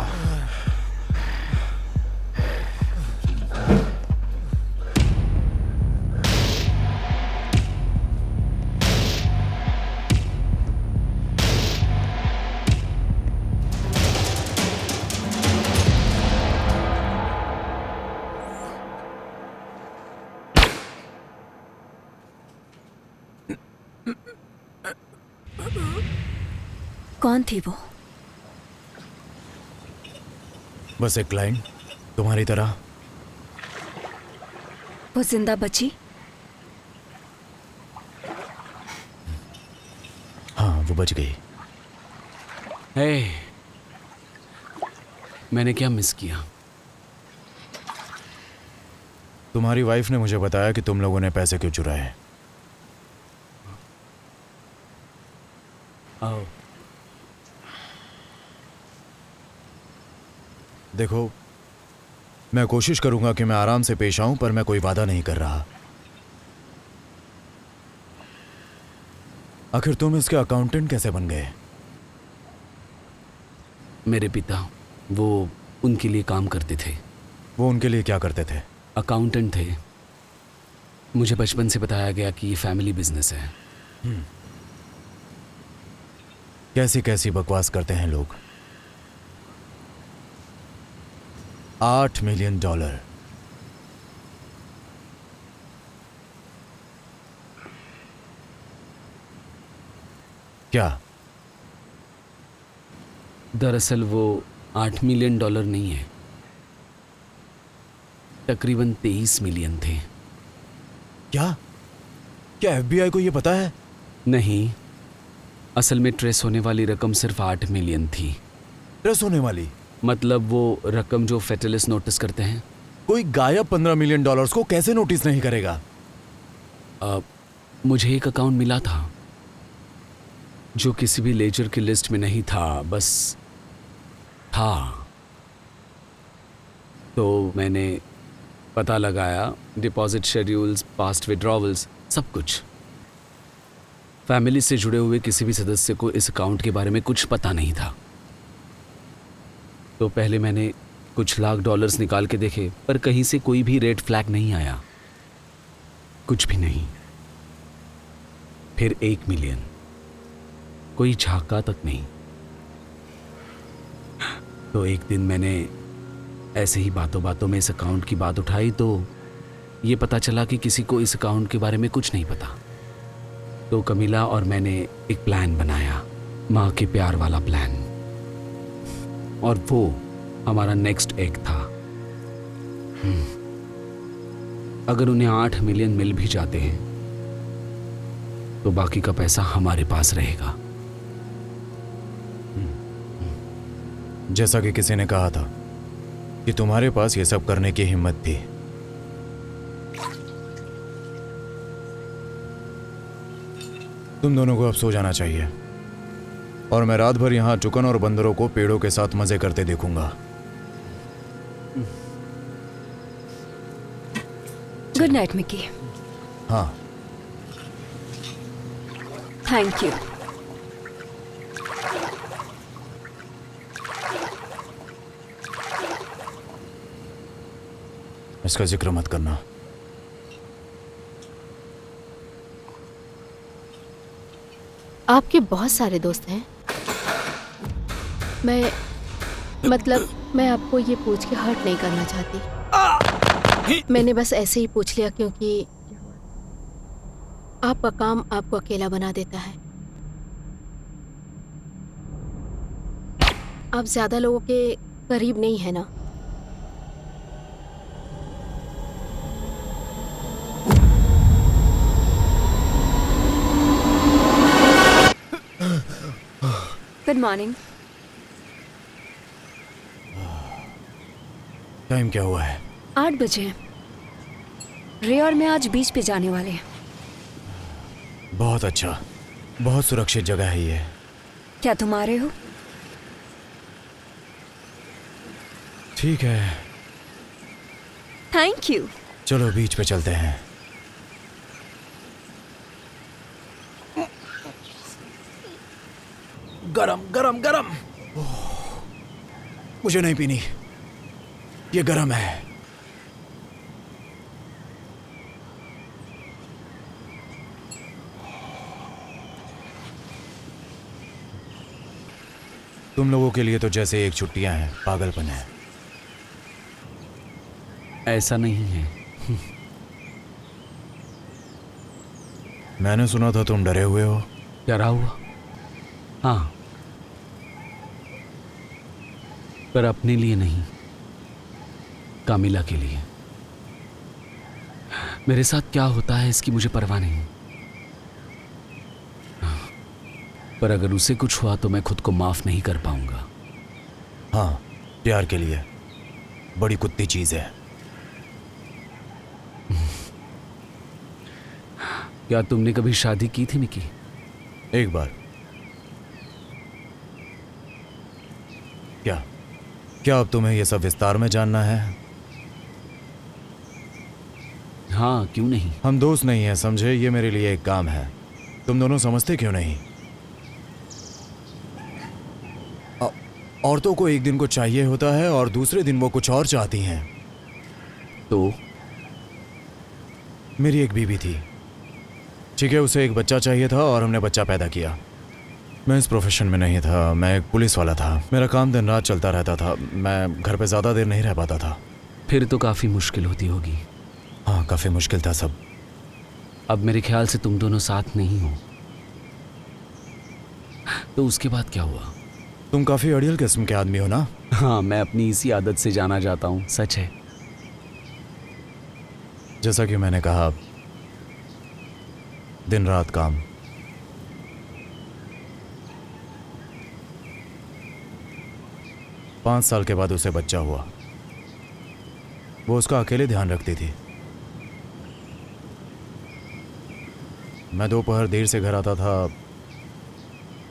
[SPEAKER 7] कौन थी वो?
[SPEAKER 1] बस एक क्लाइंट, तुम्हारी तरह।
[SPEAKER 7] वो जिंदा बची?
[SPEAKER 1] हाँ, वो बच गई।
[SPEAKER 6] हे, मैंने क्या मिस किया?
[SPEAKER 1] तुम्हारी वाइफ ने मुझे बताया कि तुम लोगों ने पैसे क्यों चुराए।
[SPEAKER 6] आओ।
[SPEAKER 1] देखो, मैं कोशिश करूंगा कि मैं आराम से पेश आऊं, पर मैं कोई वादा नहीं कर रहा। आखिर तुम इसके अकाउंटेंट कैसे बन गए?
[SPEAKER 6] मेरे पिता वो उनके लिए काम करते थे।
[SPEAKER 1] वो उनके लिए क्या करते थे?
[SPEAKER 6] अकाउंटेंट थे। मुझे बचपन से बताया गया कि ये फैमिली बिजनेस है।
[SPEAKER 1] कैसी कैसी बकवास करते हैं लोग। $8 मिलियन। क्या?
[SPEAKER 6] दरअसल वो $8 मिलियन नहीं है, तकरीबन 23 मिलियन थे।
[SPEAKER 1] क्या क्या FBI को ये पता है?
[SPEAKER 6] नहीं, असल में ट्रेस होने वाली रकम सिर्फ 8 मिलियन थी।
[SPEAKER 1] ट्रेस होने वाली
[SPEAKER 6] मतलब वो रकम जो फेटलिस्ट नोटिस करते हैं।
[SPEAKER 1] कोई गायब $15 मिलियन को कैसे नोटिस नहीं करेगा?
[SPEAKER 6] मुझे एक अकाउंट मिला था जो किसी भी लेजर की लिस्ट में नहीं था, बस था। तो मैंने पता लगाया, डिपॉजिट शेड्यूल्स, पास्ट विड्रॉवल्स, सब कुछ। फैमिली से जुड़े हुए किसी भी सदस्य को इस अकाउंट के बारे में कुछ पता नहीं था। तो पहले मैंने कुछ लाख डॉलर्स निकाल के देखे, पर कहीं से कोई भी रेड फ्लैग नहीं आया, कुछ भी नहीं। फिर 1 मिलियन, कोई झांका तक नहीं। तो एक दिन मैंने ऐसे ही बातों बातों में इस अकाउंट की बात उठाई, तो ये पता चला कि किसी को इस अकाउंट के बारे में कुछ नहीं पता। तो कमीला और मैंने एक प्लान बनाया, माँ के प्यार वाला प्लान, और वो हमारा नेक्स्ट एग था। अगर उन्हें 8 मिलियन मिल भी जाते हैं तो बाकी का पैसा हमारे पास रहेगा।
[SPEAKER 1] जैसा कि किसी ने कहा था कि तुम्हारे पास ये सब करने की हिम्मत थी। तुम दोनों को अब सो जाना चाहिए, और मैं रात भर यहाँ चुकन और बंदरों को पेड़ों के साथ मजे करते देखूंगा।
[SPEAKER 7] Good night Mickey.
[SPEAKER 1] हाँ,
[SPEAKER 7] थैंक यू।
[SPEAKER 1] इसका जिक्र मत करना।
[SPEAKER 8] आपके बहुत सारे दोस्त हैं। मैं आपको ये पूछ के हर्ट नहीं करना चाहती। मैंने बस ऐसे ही पूछ लिया क्योंकि आपका काम आपको अकेला बना देता है। आप ज्यादा लोगों के करीब नहीं है ना।
[SPEAKER 7] Good morning.
[SPEAKER 1] टाइम क्या हुआ है?
[SPEAKER 7] 8 बजे। रे और मैं आज बीच पे जाने वाले हैं।
[SPEAKER 1] बहुत अच्छा, बहुत सुरक्षित जगह है ये।
[SPEAKER 7] क्या तुम आ रहे हो?
[SPEAKER 1] ठीक है,
[SPEAKER 7] थैंक यू।
[SPEAKER 1] चलो बीच पे चलते हैं। गरम गरम गरम। मुझे नहीं पीनी, ये गरम है। तुम लोगों के लिए तो जैसे एक छुट्टियां हैं, पागलपन है।
[SPEAKER 6] ऐसा नहीं है।
[SPEAKER 1] मैंने सुना था तुम डरे हुए हो।
[SPEAKER 6] डरा हुआ? हाँ, पर अपने लिए नहीं, कामिला के लिए। मेरे साथ क्या होता है इसकी मुझे परवाह नहीं, पर अगर उसे कुछ हुआ तो मैं खुद को माफ नहीं कर पाऊंगा।
[SPEAKER 1] हाँ, प्यार के लिए बड़ी कुत्ती चीज है।
[SPEAKER 6] क्या तुमने कभी शादी की थी मिकी?
[SPEAKER 1] एक बार। क्या क्या अब तुम्हें यह सब विस्तार में जानना है?
[SPEAKER 6] हाँ, क्यों नहीं।
[SPEAKER 1] हम दोस्त नहीं हैं, समझे? ये मेरे लिए एक काम है। तुम दोनों समझते क्यों नहीं? औरतों को एक दिन को चाहिए होता है और दूसरे दिन वो कुछ और चाहती हैं।
[SPEAKER 6] तो
[SPEAKER 1] मेरी एक बीवी थी, ठीक है, उसे एक बच्चा चाहिए था और हमने बच्चा पैदा किया। मैं इस प्रोफेशन में नहीं था, मैं एक पुलिस वाला था। मेरा काम दिन रात चलता रहता था, मैं घर पे ज़्यादा देर नहीं रह पाता था।
[SPEAKER 6] फिर तो काफ़ी मुश्किल होती होगी।
[SPEAKER 1] हाँ, काफ़ी मुश्किल था सब।
[SPEAKER 6] अब मेरे ख्याल से तुम दोनों साथ नहीं हो। तो उसके बाद क्या हुआ?
[SPEAKER 1] तुम काफ़ी अड़ियल किस्म के आदमी हो ना?
[SPEAKER 6] हाँ, मैं अपनी इसी आदत से जाना जाता हूँ, सच है।
[SPEAKER 1] जैसा कि मैंने कहा, दिन रात काम। पाँच साल के बाद उसे बच्चा हुआ। वो उसका अकेले ध्यान रखती थी। मैं दोपहर देर से घर आता था,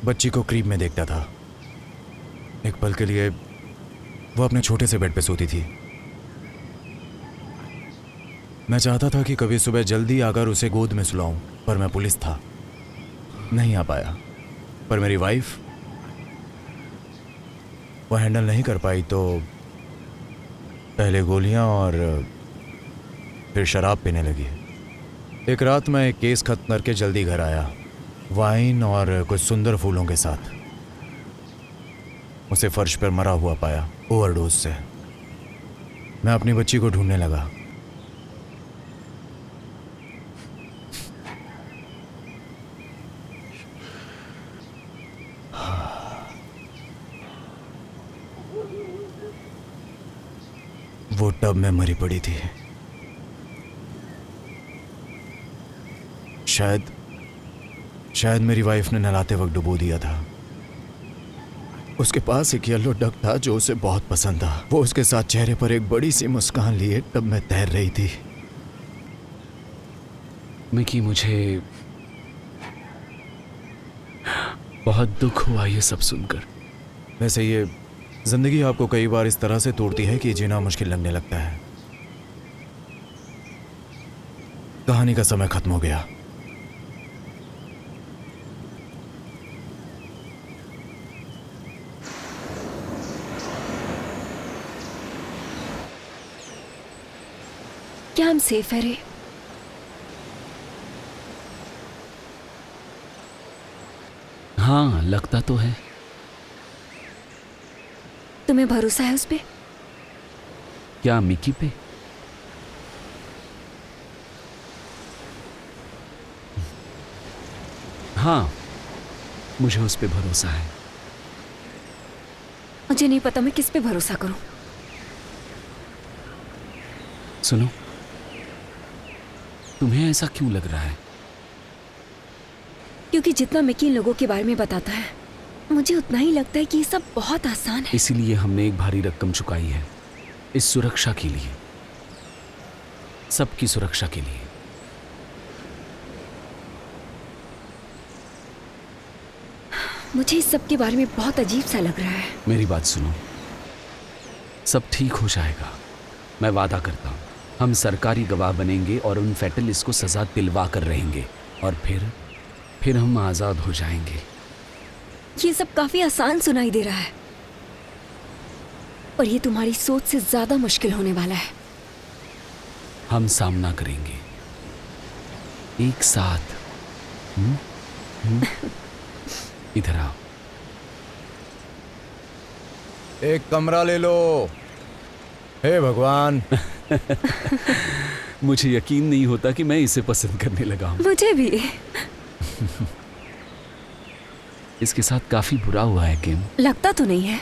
[SPEAKER 1] बच्ची को क्रीब में देखता था। एक पल के लिए वो अपने छोटे से बेड पे सोती थी। मैं चाहता था कि कभी सुबह जल्दी आकर उसे गोद में सुलाऊं, पर मैं पुलिस था, नहीं आ पाया। पर मेरी वाइफ वो हैंडल नहीं कर पाई, तो पहले गोलियां और फिर शराब पीने लगी। एक रात मैं एक केस खत्म करके जल्दी घर आया, वाइन और कुछ सुंदर फूलों के साथ। उसे फर्श पर मरा हुआ पाया, ओवरडोज से। मैं अपनी बच्ची को ढूंढने लगा। वो टब में मरी पड़ी थी। शायद मेरी वाइफ ने नहलाते वक्त डुबो दिया था। उसके पास एक येलो डक था जो उसे बहुत पसंद था। वो उसके साथ चेहरे पर एक बड़ी सी मुस्कान लिए टब में तैर रही थी।
[SPEAKER 6] मिकी, मुझे बहुत दुख हुआ ये सब सुनकर।
[SPEAKER 1] वैसे ये जिंदगी आपको कई बार इस तरह से तोड़ती है कि जीना मुश्किल लगने लगता है। कहानी का समय खत्म हो गया।
[SPEAKER 7] क्या हम सेफ है रे?
[SPEAKER 6] हाँ, लगता तो है।
[SPEAKER 7] तुम्हें भरोसा है उस पे?
[SPEAKER 6] क्या मिकी पे? हाँ, मुझे उस पे भरोसा है।
[SPEAKER 7] मुझे नहीं पता मैं किस पे भरोसा करूं।
[SPEAKER 6] सुनो, तुम्हें ऐसा क्यों लग रहा है?
[SPEAKER 7] क्योंकि जितना मिकी इन लोगों के बारे में बताता है, मुझे उतना ही लगता है कि ये सब बहुत आसान है।
[SPEAKER 6] इसीलिए हमने एक भारी रकम चुकाई है, इस सुरक्षा के लिए, सबकी सुरक्षा के लिए।
[SPEAKER 7] मुझे इस सब के बारे में बहुत अजीब सा लग रहा है।
[SPEAKER 6] मेरी बात सुनो, सब ठीक हो जाएगा, मैं वादा करता हूँ। हम सरकारी गवाह बनेंगे और उन फैटलिस्ट को सजा दिलवा कर रहेंगे, और फिर हम आज़ाद हो जाएंगे।
[SPEAKER 7] ये सब काफी आसान सुनाई दे रहा है, पर ये तुम्हारी सोच से ज्यादा मुश्किल होने वाला है।
[SPEAKER 6] हम सामना करेंगे एक साथ। इधर आओ।
[SPEAKER 1] एक कमरा ले लो। हे भगवान।
[SPEAKER 6] मुझे यकीन नहीं होता कि मैं इसे पसंद करने लगा हूं।
[SPEAKER 7] मुझे भी।
[SPEAKER 6] इसके साथ काफी बुरा हुआ है किम।
[SPEAKER 7] लगता तो नहीं है।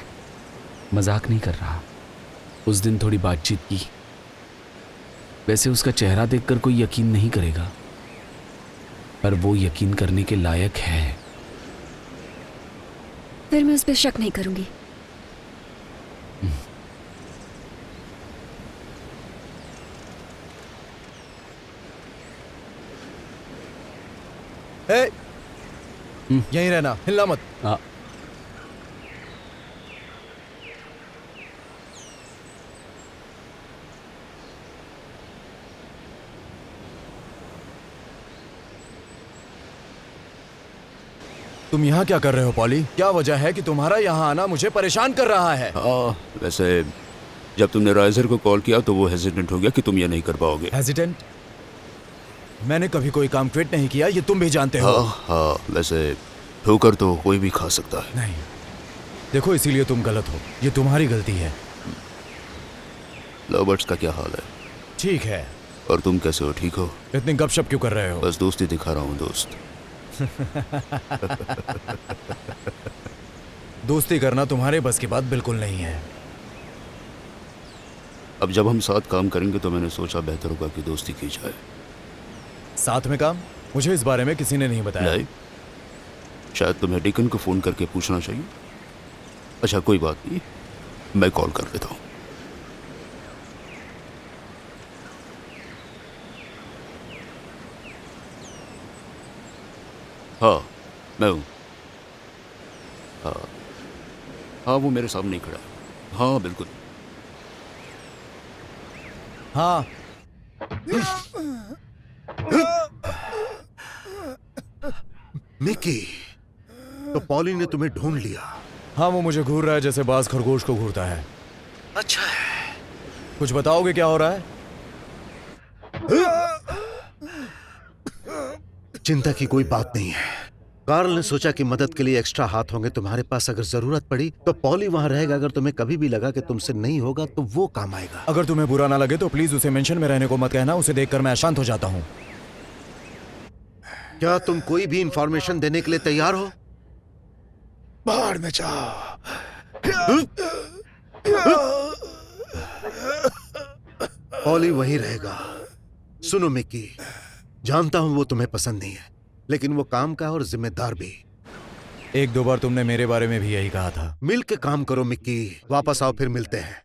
[SPEAKER 6] मजाक नहीं कर रहा। उस दिन थोड़ी बातचीत की। वैसे उसका चेहरा देखकर कोई यकीन नहीं करेगा, पर वो यकीन करने के लायक है।
[SPEAKER 7] फिर मैं उस पर शक नहीं करूंगी।
[SPEAKER 1] ए, यहीं रहना, हिलना मत।
[SPEAKER 6] आ,
[SPEAKER 1] तुम यहाँ क्या कर रहे हो पॉली? क्या वजह है कि तुम्हारा यहाँ आना मुझे परेशान कर रहा है?
[SPEAKER 3] वैसे जब तुमने राइजर को कॉल किया तो वो हेजिटेंट हो गया कि तुम ये नहीं कर पाओगे।
[SPEAKER 1] हेजिटेंट? मैंने कभी कोई काम क्विट नहीं किया, ये तुम भी जानते हो।
[SPEAKER 3] हाँ, वैसे ठोकर तो कोई भी खा सकता है।
[SPEAKER 1] नहीं, देखो इसीलिए तुम गलत हो, ये तुम्हारी गलती है।
[SPEAKER 3] लवर्स का क्या हाल है?
[SPEAKER 1] ठीक है।
[SPEAKER 3] और तुम कैसे हो? ठीक हो?
[SPEAKER 1] इतनी गपशप क्यों कर रहे हो?
[SPEAKER 3] बस दोस्ती दिखा रहा हूँ दोस्त।
[SPEAKER 1] दोस्ती करना तुम्हारे बस की बात बिल्कुल नहीं है।
[SPEAKER 3] अब जब हम साथ काम करेंगे तो मैंने सोचा बेहतर होगा कि दोस्ती की जाए।
[SPEAKER 1] साथ में काम? मुझे इस बारे में किसी ने नहीं बताया।
[SPEAKER 3] नहीं, शायद तुम्हें डिकन को फोन करके पूछना चाहिए। अच्छा कोई बात नहीं, मैं कॉल कर लेता हूँ। हाँ, मैं हूँ। हाँ, वो मेरे सामने ही खड़ा है। हाँ बिल्कुल।
[SPEAKER 1] हाँ।
[SPEAKER 5] मिकी, तो पॉली ने तुम्हें ढूंढ लिया।
[SPEAKER 1] हाँ, वो मुझे घूर रहा है जैसे बाज खरगोश को घूरता है।
[SPEAKER 5] अच्छा है।
[SPEAKER 1] कुछ बताओगे क्या हो रहा है?
[SPEAKER 5] चिंता की कोई बात नहीं है। कार्ल ने सोचा कि मदद के लिए एक्स्ट्रा हाथ होंगे तुम्हारे पास। अगर जरूरत पड़ी तो पॉली वहां रहेगा। अगर तुम्हें कभी भी लगा कि तुमसे नहीं होगा तो वो काम आएगा।
[SPEAKER 1] अगर तुम्हें बुरा ना लगे तो प्लीज उसे मेंशन में रहने को मत कहना। उसे देखकर मैं अशांत हो जाता हूँ।
[SPEAKER 5] क्या तुम कोई भी इंफॉर्मेशन देने के लिए तैयार हो? बाहर में जाओ। पॉली वहीं रहेगा। सुनो मिकी, जानता हूं वो तुम्हें पसंद नहीं है, लेकिन वो काम का है और जिम्मेदार भी।
[SPEAKER 1] एक दो बार तुमने मेरे बारे में भी यही कहा था।
[SPEAKER 5] मिल के काम करो मिक्की। वापस आओ, फिर मिलते हैं।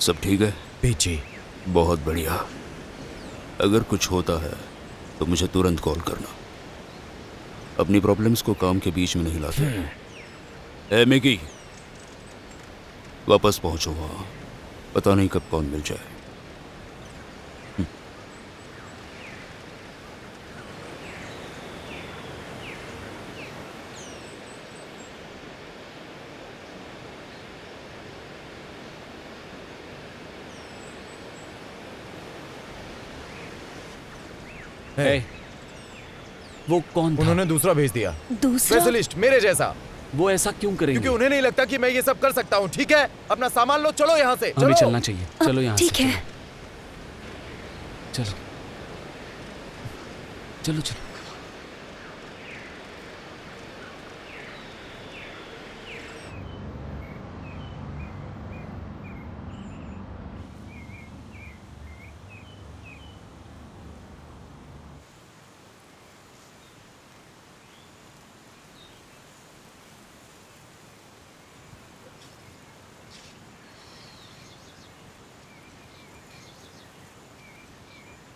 [SPEAKER 3] सब ठीक है?
[SPEAKER 1] पीछे।
[SPEAKER 3] बहुत बढ़िया। अगर कुछ होता है तो मुझे तुरंत कॉल करना। अपनी प्रॉब्लम्स को काम के बीच में नहीं लाते। ए मिकी, वापस पहुंचो वहां। पता नहीं कब कौन मिल जाए।
[SPEAKER 6] ए, वो कौन था?
[SPEAKER 1] उन्होंने दूसरा भेज दिया।
[SPEAKER 7] दूसरा?
[SPEAKER 1] स्पेशलिस्ट मेरे जैसा।
[SPEAKER 6] वो ऐसा क्यों करेंगे?
[SPEAKER 1] क्योंकि उन्हें नहीं लगता कि मैं ये सब कर सकता हूँ। ठीक है, अपना सामान लो, चलो यहाँ से।
[SPEAKER 6] हमें
[SPEAKER 1] चलो।
[SPEAKER 6] चलना चाहिए। चलो यहाँ से।
[SPEAKER 7] ठीक है।
[SPEAKER 6] चलो चलो चलो।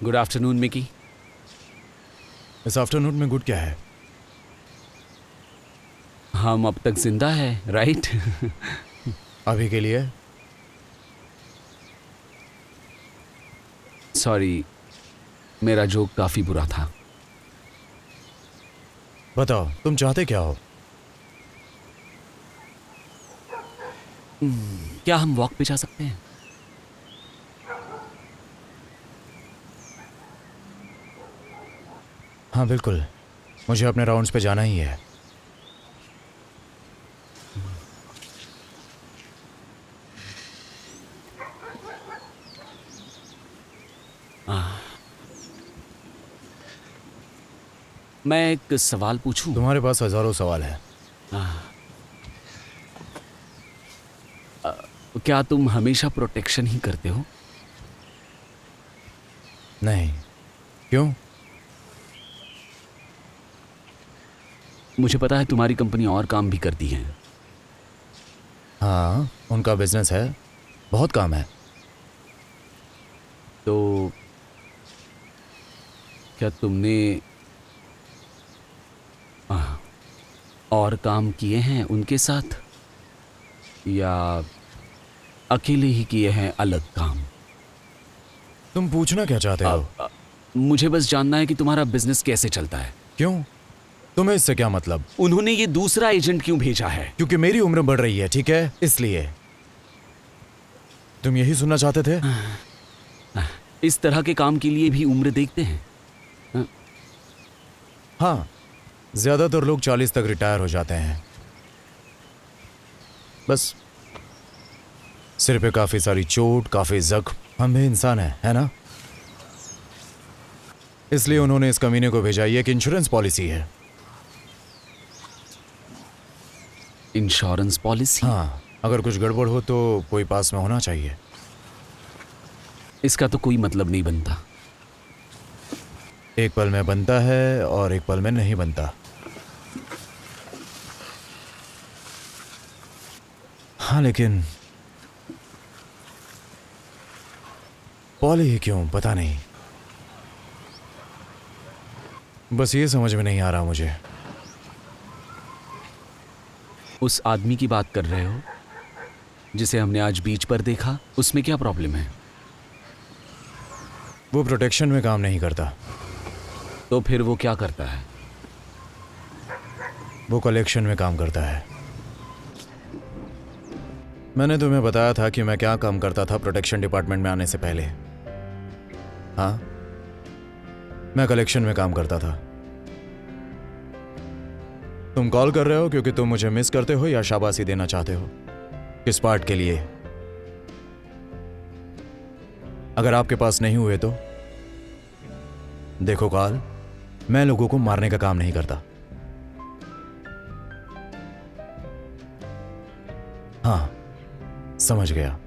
[SPEAKER 6] Good afternoon Mickey.
[SPEAKER 1] इस आफ्टरनून में गुड क्या है?
[SPEAKER 6] हम अब तक जिंदा है, राइट?
[SPEAKER 1] अभी के लिए।
[SPEAKER 6] सॉरी, मेरा जोक काफी बुरा था।
[SPEAKER 1] बताओ तुम चाहते क्या हो?
[SPEAKER 6] क्या हम वॉक पे जा सकते हैं?
[SPEAKER 1] हाँ बिल्कुल, मुझे अपने राउंड्स पे जाना ही है।
[SPEAKER 6] मैं एक सवाल पूछूं?
[SPEAKER 1] तुम्हारे पास हजारों सवाल हैं।
[SPEAKER 6] क्या तुम हमेशा प्रोटेक्शन ही करते हो?
[SPEAKER 1] नहीं। क्यों?
[SPEAKER 6] मुझे पता है तुम्हारी कंपनी और काम भी करती है।
[SPEAKER 1] हाँ, उनका बिजनेस है, बहुत काम है।
[SPEAKER 6] तो क्या तुमने और काम किए हैं उनके साथ, या अकेले ही किए हैं अलग काम?
[SPEAKER 1] तुम पूछना क्या चाहते हो?
[SPEAKER 6] मुझे बस जानना है कि तुम्हारा बिजनेस कैसे चलता है।
[SPEAKER 1] क्यों? तुम्हें इससे क्या मतलब?
[SPEAKER 6] उन्होंने ये दूसरा एजेंट क्यों भेजा है?
[SPEAKER 1] क्योंकि मेरी उम्र बढ़ रही है, ठीक है, इसलिए। तुम यही सुनना चाहते थे?
[SPEAKER 6] इस तरह के काम के लिए भी उम्र देखते हैं?
[SPEAKER 1] हाँ, ज्यादातर लोग 40 तक रिटायर हो जाते हैं। बस सिर पे काफी सारी चोट, काफी जख्म, हम भी इंसान हैं, है ना? इसलिए उन्होंने इस कमीने को भेजा। ये एक इंश्योरेंस पॉलिसी है।
[SPEAKER 6] Insurance policy?
[SPEAKER 1] हाँ, अगर कुछ गड़बड़ हो तो कोई पास में होना चाहिए।
[SPEAKER 6] इसका तो कोई मतलब नहीं बनता।
[SPEAKER 1] एक पल में बनता है और एक पल में नहीं बनता। हाँ, लेकिन पॉली ही क्यों, पता नहीं। बस ये समझ में नहीं आ रहा मुझे।
[SPEAKER 6] उस आदमी की बात कर रहे हो जिसे हमने आज बीच पर देखा? उसमें क्या प्रॉब्लम है?
[SPEAKER 1] वो प्रोटेक्शन में काम नहीं करता।
[SPEAKER 6] तो फिर वो क्या करता है?
[SPEAKER 1] वो कलेक्शन में काम करता है। मैंने तुम्हें बताया था कि मैं क्या काम करता था प्रोटेक्शन डिपार्टमेंट में आने से पहले। हाँ, मैं कलेक्शन में काम करता था। तुम कॉल कर रहे हो क्योंकि तुम मुझे मिस करते हो या शाबाशी देना चाहते हो? किस पार्ट के लिए? अगर आपके पास नहीं हुए तो देखो कॉल, मैं लोगों को मारने का काम नहीं करता। हाँ, समझ गया।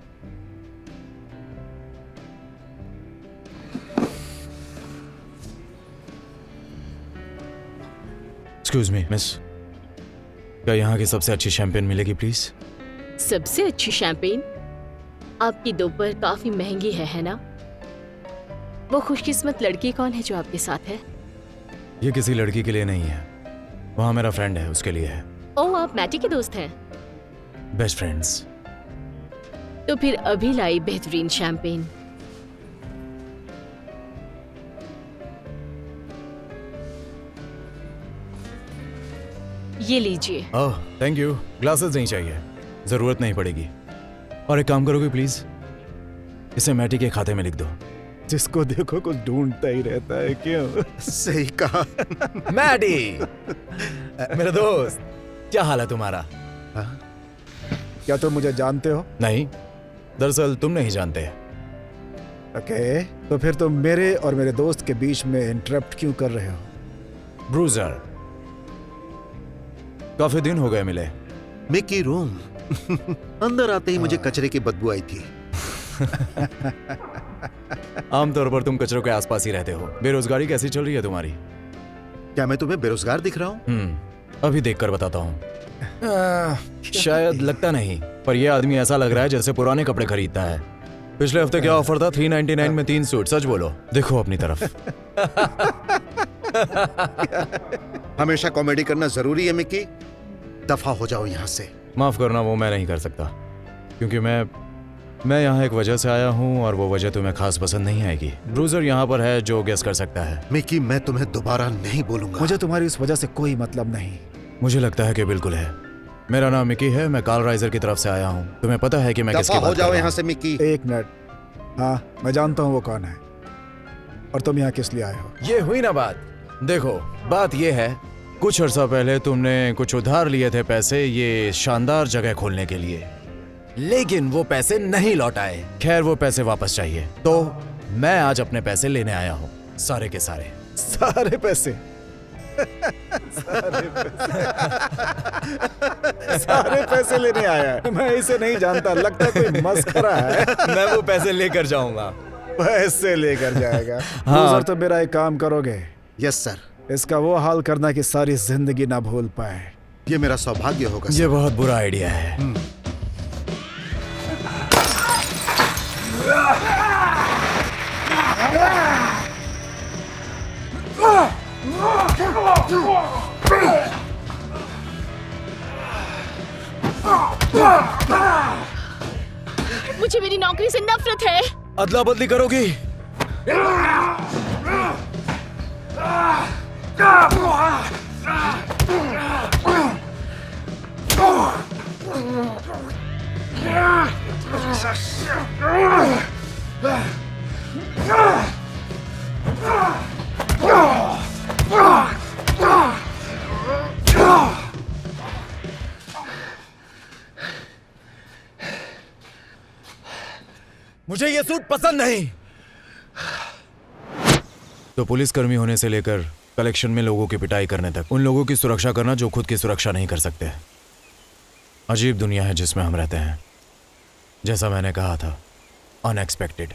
[SPEAKER 1] एक्सक्यूज मी मिस, क्या यहाँ की सबसे अच्छी शैंपेन मिलेगी प्लीज?
[SPEAKER 4] सबसे अच्छी शैंपेन? आपकी दोपहर काफी महंगी है ना? वो खुशकिस्मत लड़की कौन है जो आपके साथ है?
[SPEAKER 1] ये किसी लड़की के लिए नहीं है, वहाँ मेरा फ्रेंड है, उसके लिए है।
[SPEAKER 4] ओह, आप मैटी के दोस्त हैं?
[SPEAKER 1] Best friends.
[SPEAKER 4] तो फिर अभी लाई बेहतरीन शैंपेन। ये लीजिए।
[SPEAKER 1] Oh thank you. ग्लासेस नहीं चाहिए, जरूरत नहीं पड़ेगी। और एक काम करोगे प्लीज, इसे मैटी के खाते में लिख दो।
[SPEAKER 2] जिसको देखो कुछ ढूंढता ही रहता है, क्यों?
[SPEAKER 5] सही कहा।
[SPEAKER 1] मैटी मेरा दोस्त, क्या हाल है तुम्हारा?
[SPEAKER 2] क्या तुम मुझे जानते हो?
[SPEAKER 1] नहीं, दरअसल तुम नहीं जानते।
[SPEAKER 2] ओके, तो फिर तुम मेरे और मेरे दोस्त के बीच में इंटरप्ट क्यों कर रहे हो?
[SPEAKER 1] ब्रूजर, काफी दिन हो गए मिले।
[SPEAKER 5] Mickey room. अंदर आते ही मुझे कचरे की बदबू आई थी।
[SPEAKER 1] आमतौर पर तुम कचरों के आसपास ही रहते हो। बेरोजगारी कैसी चल रही है तुम्हारी?
[SPEAKER 5] क्या मैं तुम्हें बेरोजगार दिख रहा हूँ?
[SPEAKER 1] अभी देखकर बताता हूँ। शायद लगता नहीं, पर यह आदमी ऐसा लग रहा है जैसे पुराने कपड़े खरीदता है। पिछले हफ्ते क्या ऑफर था? 399 में 3 सूट। सच बोलो, देखो अपनी तरफ।
[SPEAKER 5] हमेशा कॉमेडी करना जरूरी है मिकी? दफा हो जाओ यहाँ से।
[SPEAKER 1] माफ करना, वो मैं नहीं कर सकता, क्योंकि मैं यहाँ एक वजह से आया हूँ और वो वजह तुम्हें खास पसंद नहीं आएगी। ब्रूजर यहाँ पर है जो गेस कर सकता है।
[SPEAKER 5] मिकी, मैं तुम्हें दोबारा नहीं बोलूंगा।
[SPEAKER 2] मुझे तुम्हारी इस वजह से कोई मतलब नहीं।
[SPEAKER 1] मुझे लगता है कि बिल्कुल है। मेरा नाम मिकी है, मैं कार्ल राइजर की तरफ से आया हूँ। तुम्हें पता है कि मैं किसकी
[SPEAKER 5] दफा
[SPEAKER 1] बात
[SPEAKER 5] हो
[SPEAKER 1] कर
[SPEAKER 5] जाओ
[SPEAKER 1] रहा
[SPEAKER 5] यहाँ
[SPEAKER 1] हूँ?
[SPEAKER 5] से मिकी।
[SPEAKER 2] एक मिनट। हाँ, मैं जानता हूँ वो कौन है। और तुम यहाँ किस लिए आए हो?
[SPEAKER 1] ये हुई ना बात। देखो, बात ये है, कुछ अर्सा पहले तुमने कुछ उधार लिए थे पैसे ये शानदार जगह खोलने के लिए, लेकिन वो पैसे नहीं लौटाए। खैर, वो पैसे वापस चाहिए, तो मैं आज अपने पैसे लेने आया हूँ, सारे के सारे।
[SPEAKER 2] सारे पैसे? सारे पैसे लेने आया है? मैं इसे नहीं जानता, लगता है कोई मस्खरा है।
[SPEAKER 1] मैं वो पैसे लेकर जाऊंगा।
[SPEAKER 2] पैसे लेकर जाएगा?
[SPEAKER 1] हाँ।
[SPEAKER 2] ब्रूजर, तो मेरा एक काम करोगे?
[SPEAKER 5] Yes sir.
[SPEAKER 2] इसका वो हाल करना कि सारी जिंदगी ना भूल पाए।
[SPEAKER 5] ये मेरा सौभाग्य होगा
[SPEAKER 1] ये
[SPEAKER 5] सर।
[SPEAKER 1] बहुत बुरा आइडिया है।
[SPEAKER 4] मुझे मेरी नौकरी से नफरत है।
[SPEAKER 1] अदला बदली करोगी? मुझे ये सूट पसंद नहीं। तो पुलिसकर्मी होने से लेकर कलेक्शन में लोगों की पिटाई करने तक उन लोगों की सुरक्षा करना जो खुद की सुरक्षा नहीं कर सकते। अजीब दुनिया है जिसमें हम रहते हैं। जैसा मैंने कहा था, अनएक्सपेक्टेड।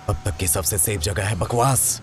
[SPEAKER 1] अब तक की सबसे सेफ जगह है बकवास।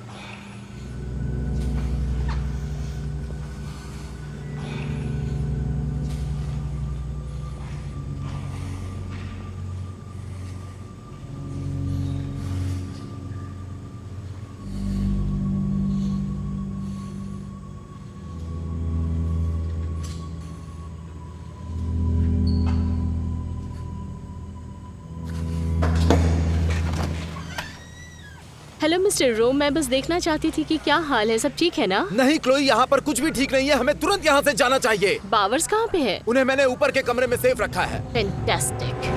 [SPEAKER 4] हेलो मिस्टर रो, मैं बस देखना चाहती थी कि क्या हाल है, सब ठीक है ना?
[SPEAKER 1] नहीं क्लोई, यहाँ पर कुछ भी ठीक नहीं है। हमें तुरंत यहाँ से जाना चाहिए।
[SPEAKER 4] बावर्स कहाँ पे है?
[SPEAKER 1] उन्हें मैंने ऊपर के कमरे में सेफ रखा है।
[SPEAKER 4] फैंटास्टिक।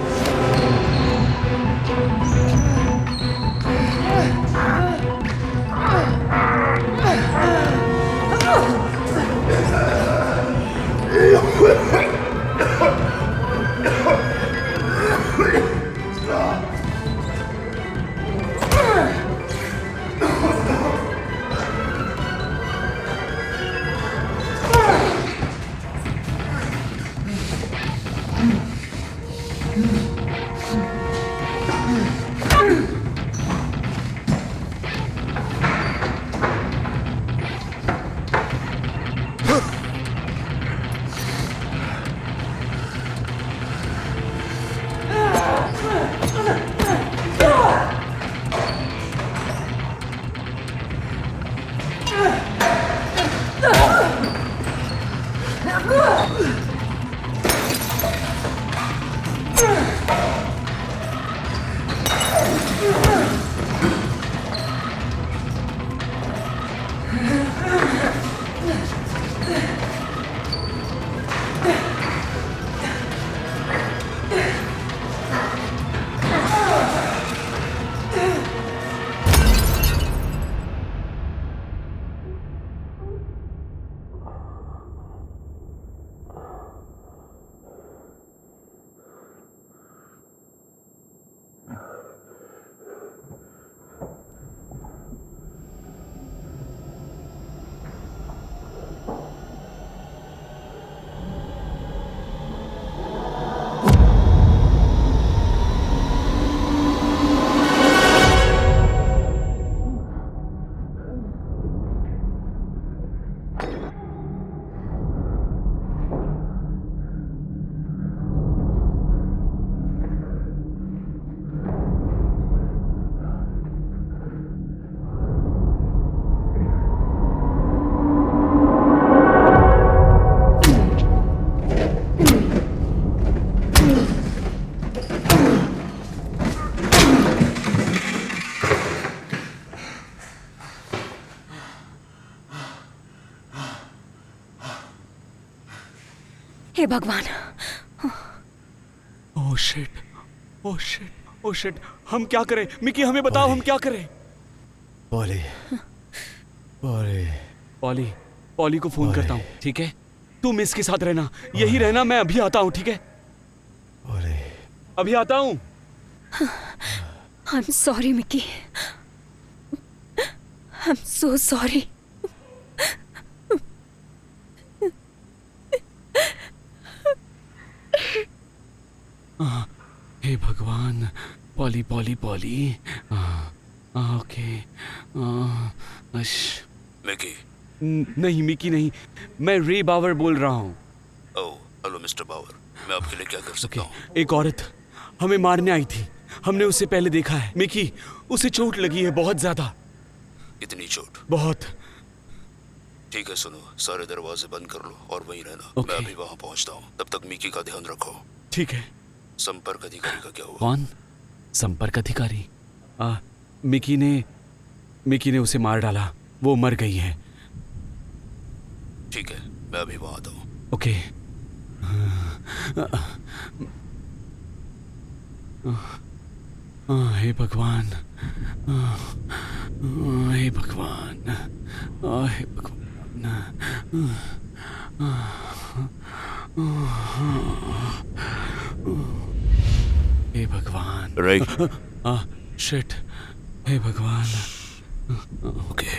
[SPEAKER 7] भगवान।
[SPEAKER 6] Oh shit, oh shit, oh shit. हम क्या करें मिकी, हमें बताओ हम क्या करें।
[SPEAKER 1] पॉली, पॉली,
[SPEAKER 6] पॉली, पॉली को फोन करता हूँ, ठीक है? तुम इसके साथ रहना, यही रहना, मैं अभी आता हूँ, ठीक है?
[SPEAKER 1] पॉली।
[SPEAKER 6] अभी आता हूँ।
[SPEAKER 7] I am sorry Mickey, I am so sorry.
[SPEAKER 6] हे भगवान, पॉली पॉली पॉली। ओके। अश
[SPEAKER 3] मिकी।
[SPEAKER 6] नहीं मिकी नहीं, मैं रे बावर बोल रहा हूँ।
[SPEAKER 3] ओह हेलो मिस्टर बावर, मैं आपके लिए क्या कर सकता हूँ?
[SPEAKER 6] एक औरत हमें मारने आई थी, हमने उससे पहले देखा है। मिकी, उसे चोट लगी है बहुत ज्यादा।
[SPEAKER 3] इतनी चोट?
[SPEAKER 6] बहुत।
[SPEAKER 3] ठीक है सुनो, सारे दरवाजे बंद कर लो और वहीं रहना।
[SPEAKER 6] ओके।
[SPEAKER 3] मैं अभी वहाँ पहुँचता हूँ, तब तक मिकी का ध्यान रखो।
[SPEAKER 6] ठीक है।
[SPEAKER 3] संपर्क अधिकारी का क्या हुआ?
[SPEAKER 6] कौन? संपर्क अधिकारी? मिकी ने उसे मार डाला, वो मर गई है।
[SPEAKER 3] ठीक है, मैं अभी वहाँ आता हूँ।
[SPEAKER 6] ओके। हे भगवान, हे भगवान, हे भगवान। हे भगवान।
[SPEAKER 3] रे।
[SPEAKER 6] शिट, हे भगवान।
[SPEAKER 3] ओके,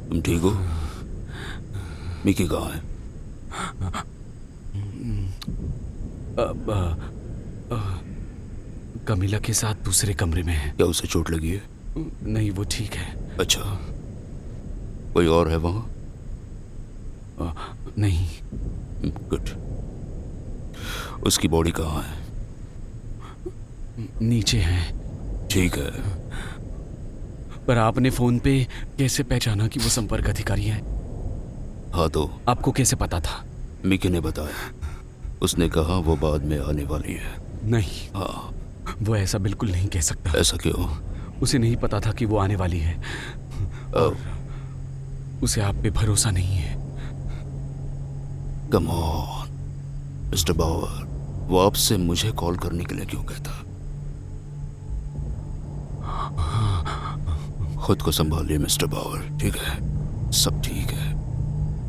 [SPEAKER 3] तुम ठीक हो? मिकी कहाँ है?
[SPEAKER 6] कमीला के साथ दूसरे कमरे में है।
[SPEAKER 3] क्या उसे चोट लगी है?
[SPEAKER 6] नहीं, वो ठीक है।
[SPEAKER 3] अच्छा, कोई और है वहाँ?
[SPEAKER 6] नहीं।
[SPEAKER 3] गुड। उसकी बॉडी कहाँ है?
[SPEAKER 6] नीचे है।
[SPEAKER 3] ठीक है।
[SPEAKER 6] पर आपने फोन पे कैसे पहचाना कि वो संपर्क अधिकारी है?
[SPEAKER 3] हाँ तो
[SPEAKER 6] आपको कैसे पता था?
[SPEAKER 3] मिकी ने बताया, उसने कहा वो बाद में आने वाली है।
[SPEAKER 6] नहीं,
[SPEAKER 3] हाँ।
[SPEAKER 6] वो ऐसा बिल्कुल नहीं कह सकता।
[SPEAKER 3] ऐसा क्यों?
[SPEAKER 6] उसे नहीं पता था कि वो आने वाली है, और उसे आप पे भरोसा नहीं है।
[SPEAKER 3] कम ऑन मिस्टर बावर, वो आपसे मुझे कॉल करने के लिए क्यों कहता? खुद को संभालिए मिस्टर बावर, ठीक है? सब ठीक है।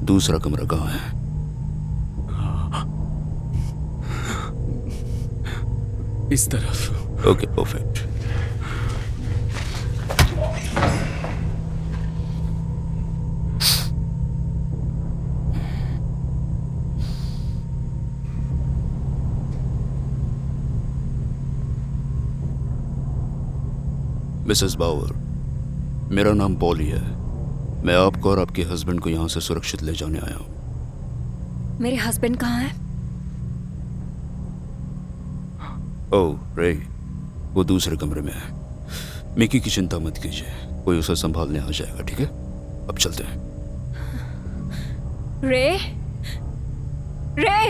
[SPEAKER 3] दूसरा कमरा कहाँ है?
[SPEAKER 6] इस तरफ।
[SPEAKER 3] Okay, perfect. मिसेस बावर, मेरा नाम पॉली है। मैं आपको और आपके हस्बैंड को यहाँ से सुरक्षित ले जाने आया हूँ।
[SPEAKER 7] मेरे हस्बैंड कहाँ हैं?
[SPEAKER 3] ओह रे, वो दूसरे कमरे में है। मिकी की चिंता मत कीजिए, कोई उसे संभालने आ जाएगा, ठीक है? अब चलते हैं।
[SPEAKER 7] रे, रे।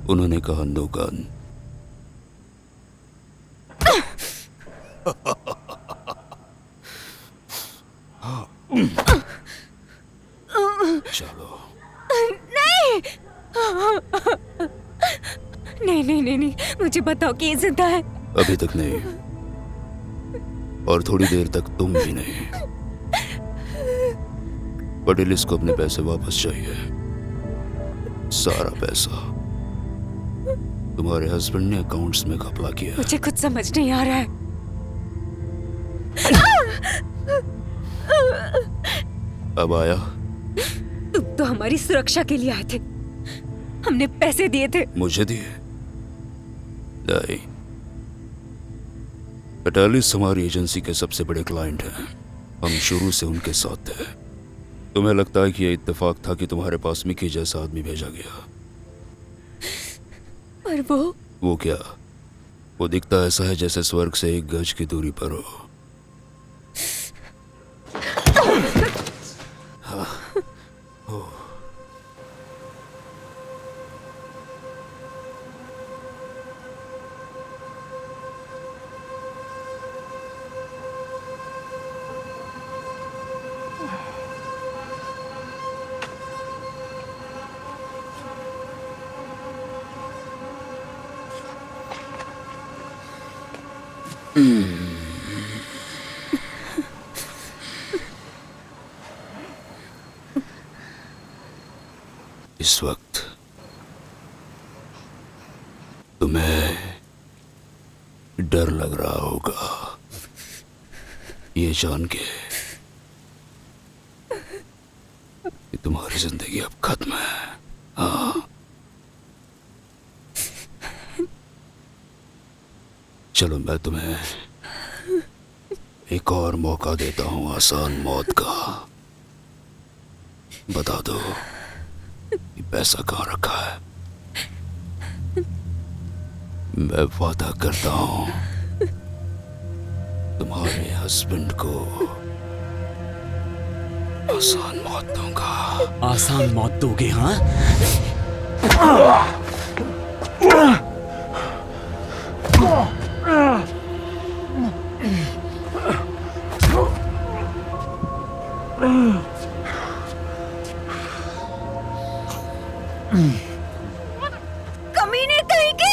[SPEAKER 3] उन्होंने कहा नो गन। चलो।
[SPEAKER 7] नहीं, मुझे बताओ कि ये जिंदा है।
[SPEAKER 3] अभी तक नहीं, और थोड़ी देर तक तुम भी नहीं। पटेलिस को अपने पैसे वापस चाहिए, सारा पैसा। तुम्हारे हस्बैंड ने अकाउंट्स में घपला किया।
[SPEAKER 7] मुझे कुछ समझ नहीं आ रहा है।
[SPEAKER 3] अब आया?
[SPEAKER 7] तुम तो हमारी सुरक्षा के लिए आए थे, हमने पैसे दिए थे।
[SPEAKER 3] मुझे दिए? नहीं, पटेलिस हमारी एजेंसी के सबसे बड़े क्लाइंट हैं। हम शुरू से उनके साथ थे। तुम्हें लगता है कि यह इत्तेफाक था कि तुम्हारे पास मिकी जैसा आदमी भेजा गया?
[SPEAKER 7] पर
[SPEAKER 3] वो क्या? वो दिखता ऐसा है जैसे स्वर्ग से 1 गज की दूरी पर हो। इस वक्त तुम्हें डर लग रहा होगा ये जान के कि तुम्हारी जिंदगी अब खत्म है। हाँ, चलो मैं तुम्हें एक और मौका देता हूं आसान मौत का। बता दो कि पैसा कहाँ रखा है। मैं वादा करता हूं तुम्हारे हस्बैंड को आसान मौत दूंगा।
[SPEAKER 6] आसान मौत दोगे? हाँ,
[SPEAKER 7] कमीने कहीं के।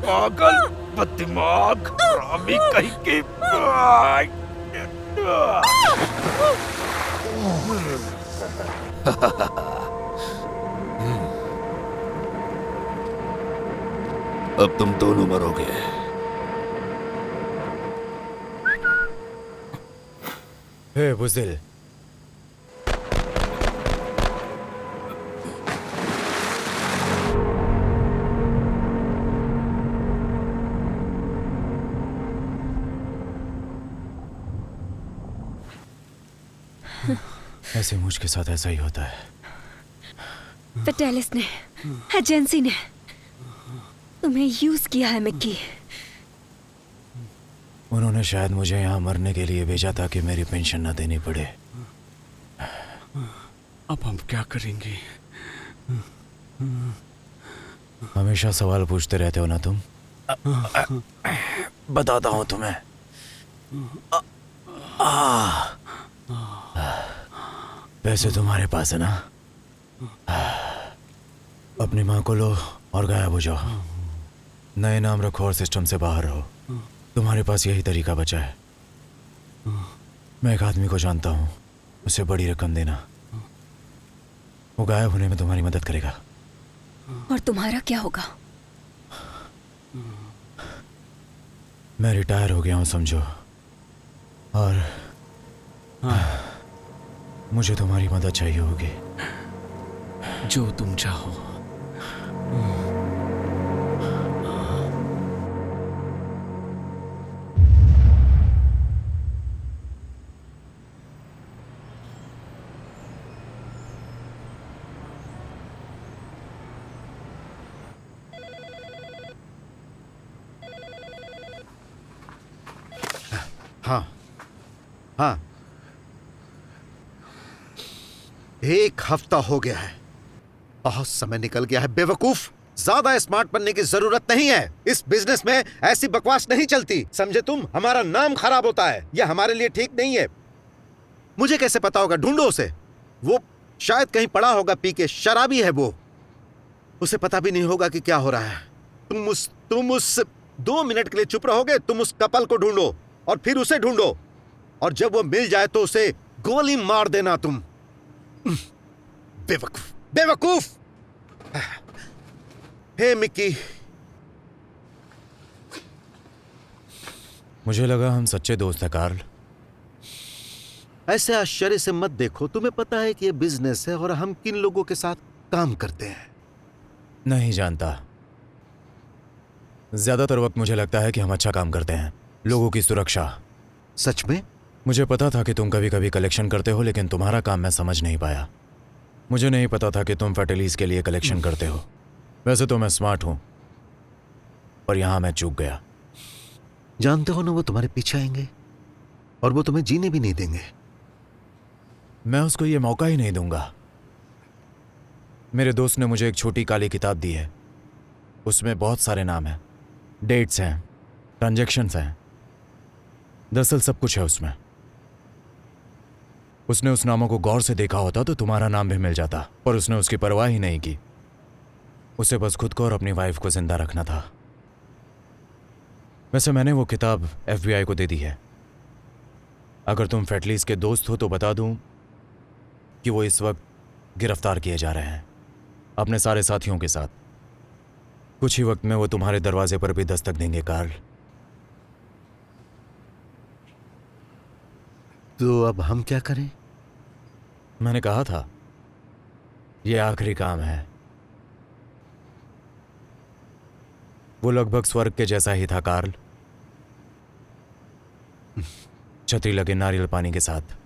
[SPEAKER 3] पागल बददिमाग हरामी कहीं की। अब तुम दोनों मरोगे।
[SPEAKER 1] हे बुज़दिल, ऐसे मुझ के साथ ऐसा ही होता है।
[SPEAKER 7] पेटेलिस ने, एजेंसी ने तुम्हें यूज किया है मिक्की।
[SPEAKER 1] उन्होंने शायद मुझे यहाँ मरने के लिए भेजा ताकि मेरी पेंशन न देनी पड़े।
[SPEAKER 6] अब हम क्या करेंगे?
[SPEAKER 1] हमेशा सवाल पूछते रहते हो ना तुम। बताता हूँ तुम्हें। पैसे तुम्हारे पास है ना? अपनी माँ को लो और गायब हो जाओ। नए नाम रखो और सिस्टम से बाहर रहो। तुम्हारे पास यही तरीका बचा है। मैं एक आदमी को जानता हूँ, उसे बड़ी रकम देना। वो गायब होने में तुम्हारी मदद करेगा।
[SPEAKER 7] और तुम्हारा क्या होगा?
[SPEAKER 1] मैं रिटायर हो गया हूँ समझो, और मुझे तुम्हारी मदद चाहिए होगी।
[SPEAKER 6] जो तुम चाहो।
[SPEAKER 5] हाँ हाँ, एक हफ्ता हो गया है। बहुत समय निकल गया है बेवकूफ। ज्यादा स्मार्ट बनने की जरूरत नहीं है। इस बिजनेस में ऐसी बकवास नहीं चलती, समझे तुम? हमारा नाम खराब होता है, यह हमारे लिए ठीक नहीं है। मुझे कैसे पता होगा? ढूंढो उसे। वो शायद कहीं पड़ा होगा पी के, शराबी है वो। उसे पता भी नहीं होगा कि क्या हो रहा है। तुम उस 2 मिनट के लिए चुप रहोगे? तुम उस कपल को ढूंढो और फिर उसे ढूंढो, और जब वो मिल जाए तो उसे गोली मार देना तुम। बेवकूफ बेवकूफ। हे मिक्की,
[SPEAKER 1] मुझे लगा हम सच्चे दोस्त हैं कार्ल।
[SPEAKER 5] ऐसे आश्चर्य से मत देखो। तुम्हें पता है कि ये बिजनेस है और हम किन लोगों के साथ काम करते हैं।
[SPEAKER 1] नहीं जानता। ज्यादातर वक्त मुझे लगता है कि हम अच्छा काम करते हैं, लोगों की सुरक्षा।
[SPEAKER 5] सच में?
[SPEAKER 1] मुझे पता था कि तुम कभी कभी कलेक्शन करते हो, लेकिन तुम्हारा काम मैं समझ नहीं पाया। मुझे नहीं पता था कि तुम फर्टिलीज के लिए कलेक्शन करते हो। वैसे तो मैं स्मार्ट हूं, पर यहां मैं चूक गया।
[SPEAKER 5] जानते हो ना, वो तुम्हारे पीछे आएंगे और वो तुम्हें जीने भी नहीं देंगे।
[SPEAKER 1] मैं उसको ये मौका ही नहीं दूंगा। मेरे दोस्त ने मुझे एक छोटी काली किताब दी है। उसमें बहुत सारे नाम हैं, डेट्स हैं, ट्रांजैक्शंस हैं। दरअसल सब कुछ है उसमें। उसने उस नामों को गौर से देखा होता तो तुम्हारा नाम भी मिल जाता, पर उसने उसकी परवाह ही नहीं की। उसे बस खुद को और अपनी वाइफ को जिंदा रखना था। वैसे मैंने वो किताब FBI को दे दी है। अगर तुम फेटलीस के दोस्त हो तो बता दूं कि वो इस वक्त गिरफ्तार किए जा रहे हैं अपने सारे साथियों के साथ। कुछ ही वक्त में वो तुम्हारे दरवाजे पर भी दस्तक देंगे कार्ल।
[SPEAKER 5] तो अब हम क्या करें?
[SPEAKER 1] मैंने कहा था ये आखिरी काम है। वो लगभग स्वर्ग के जैसा ही था कार्ल, छतरी लगे नारियल पानी के साथ।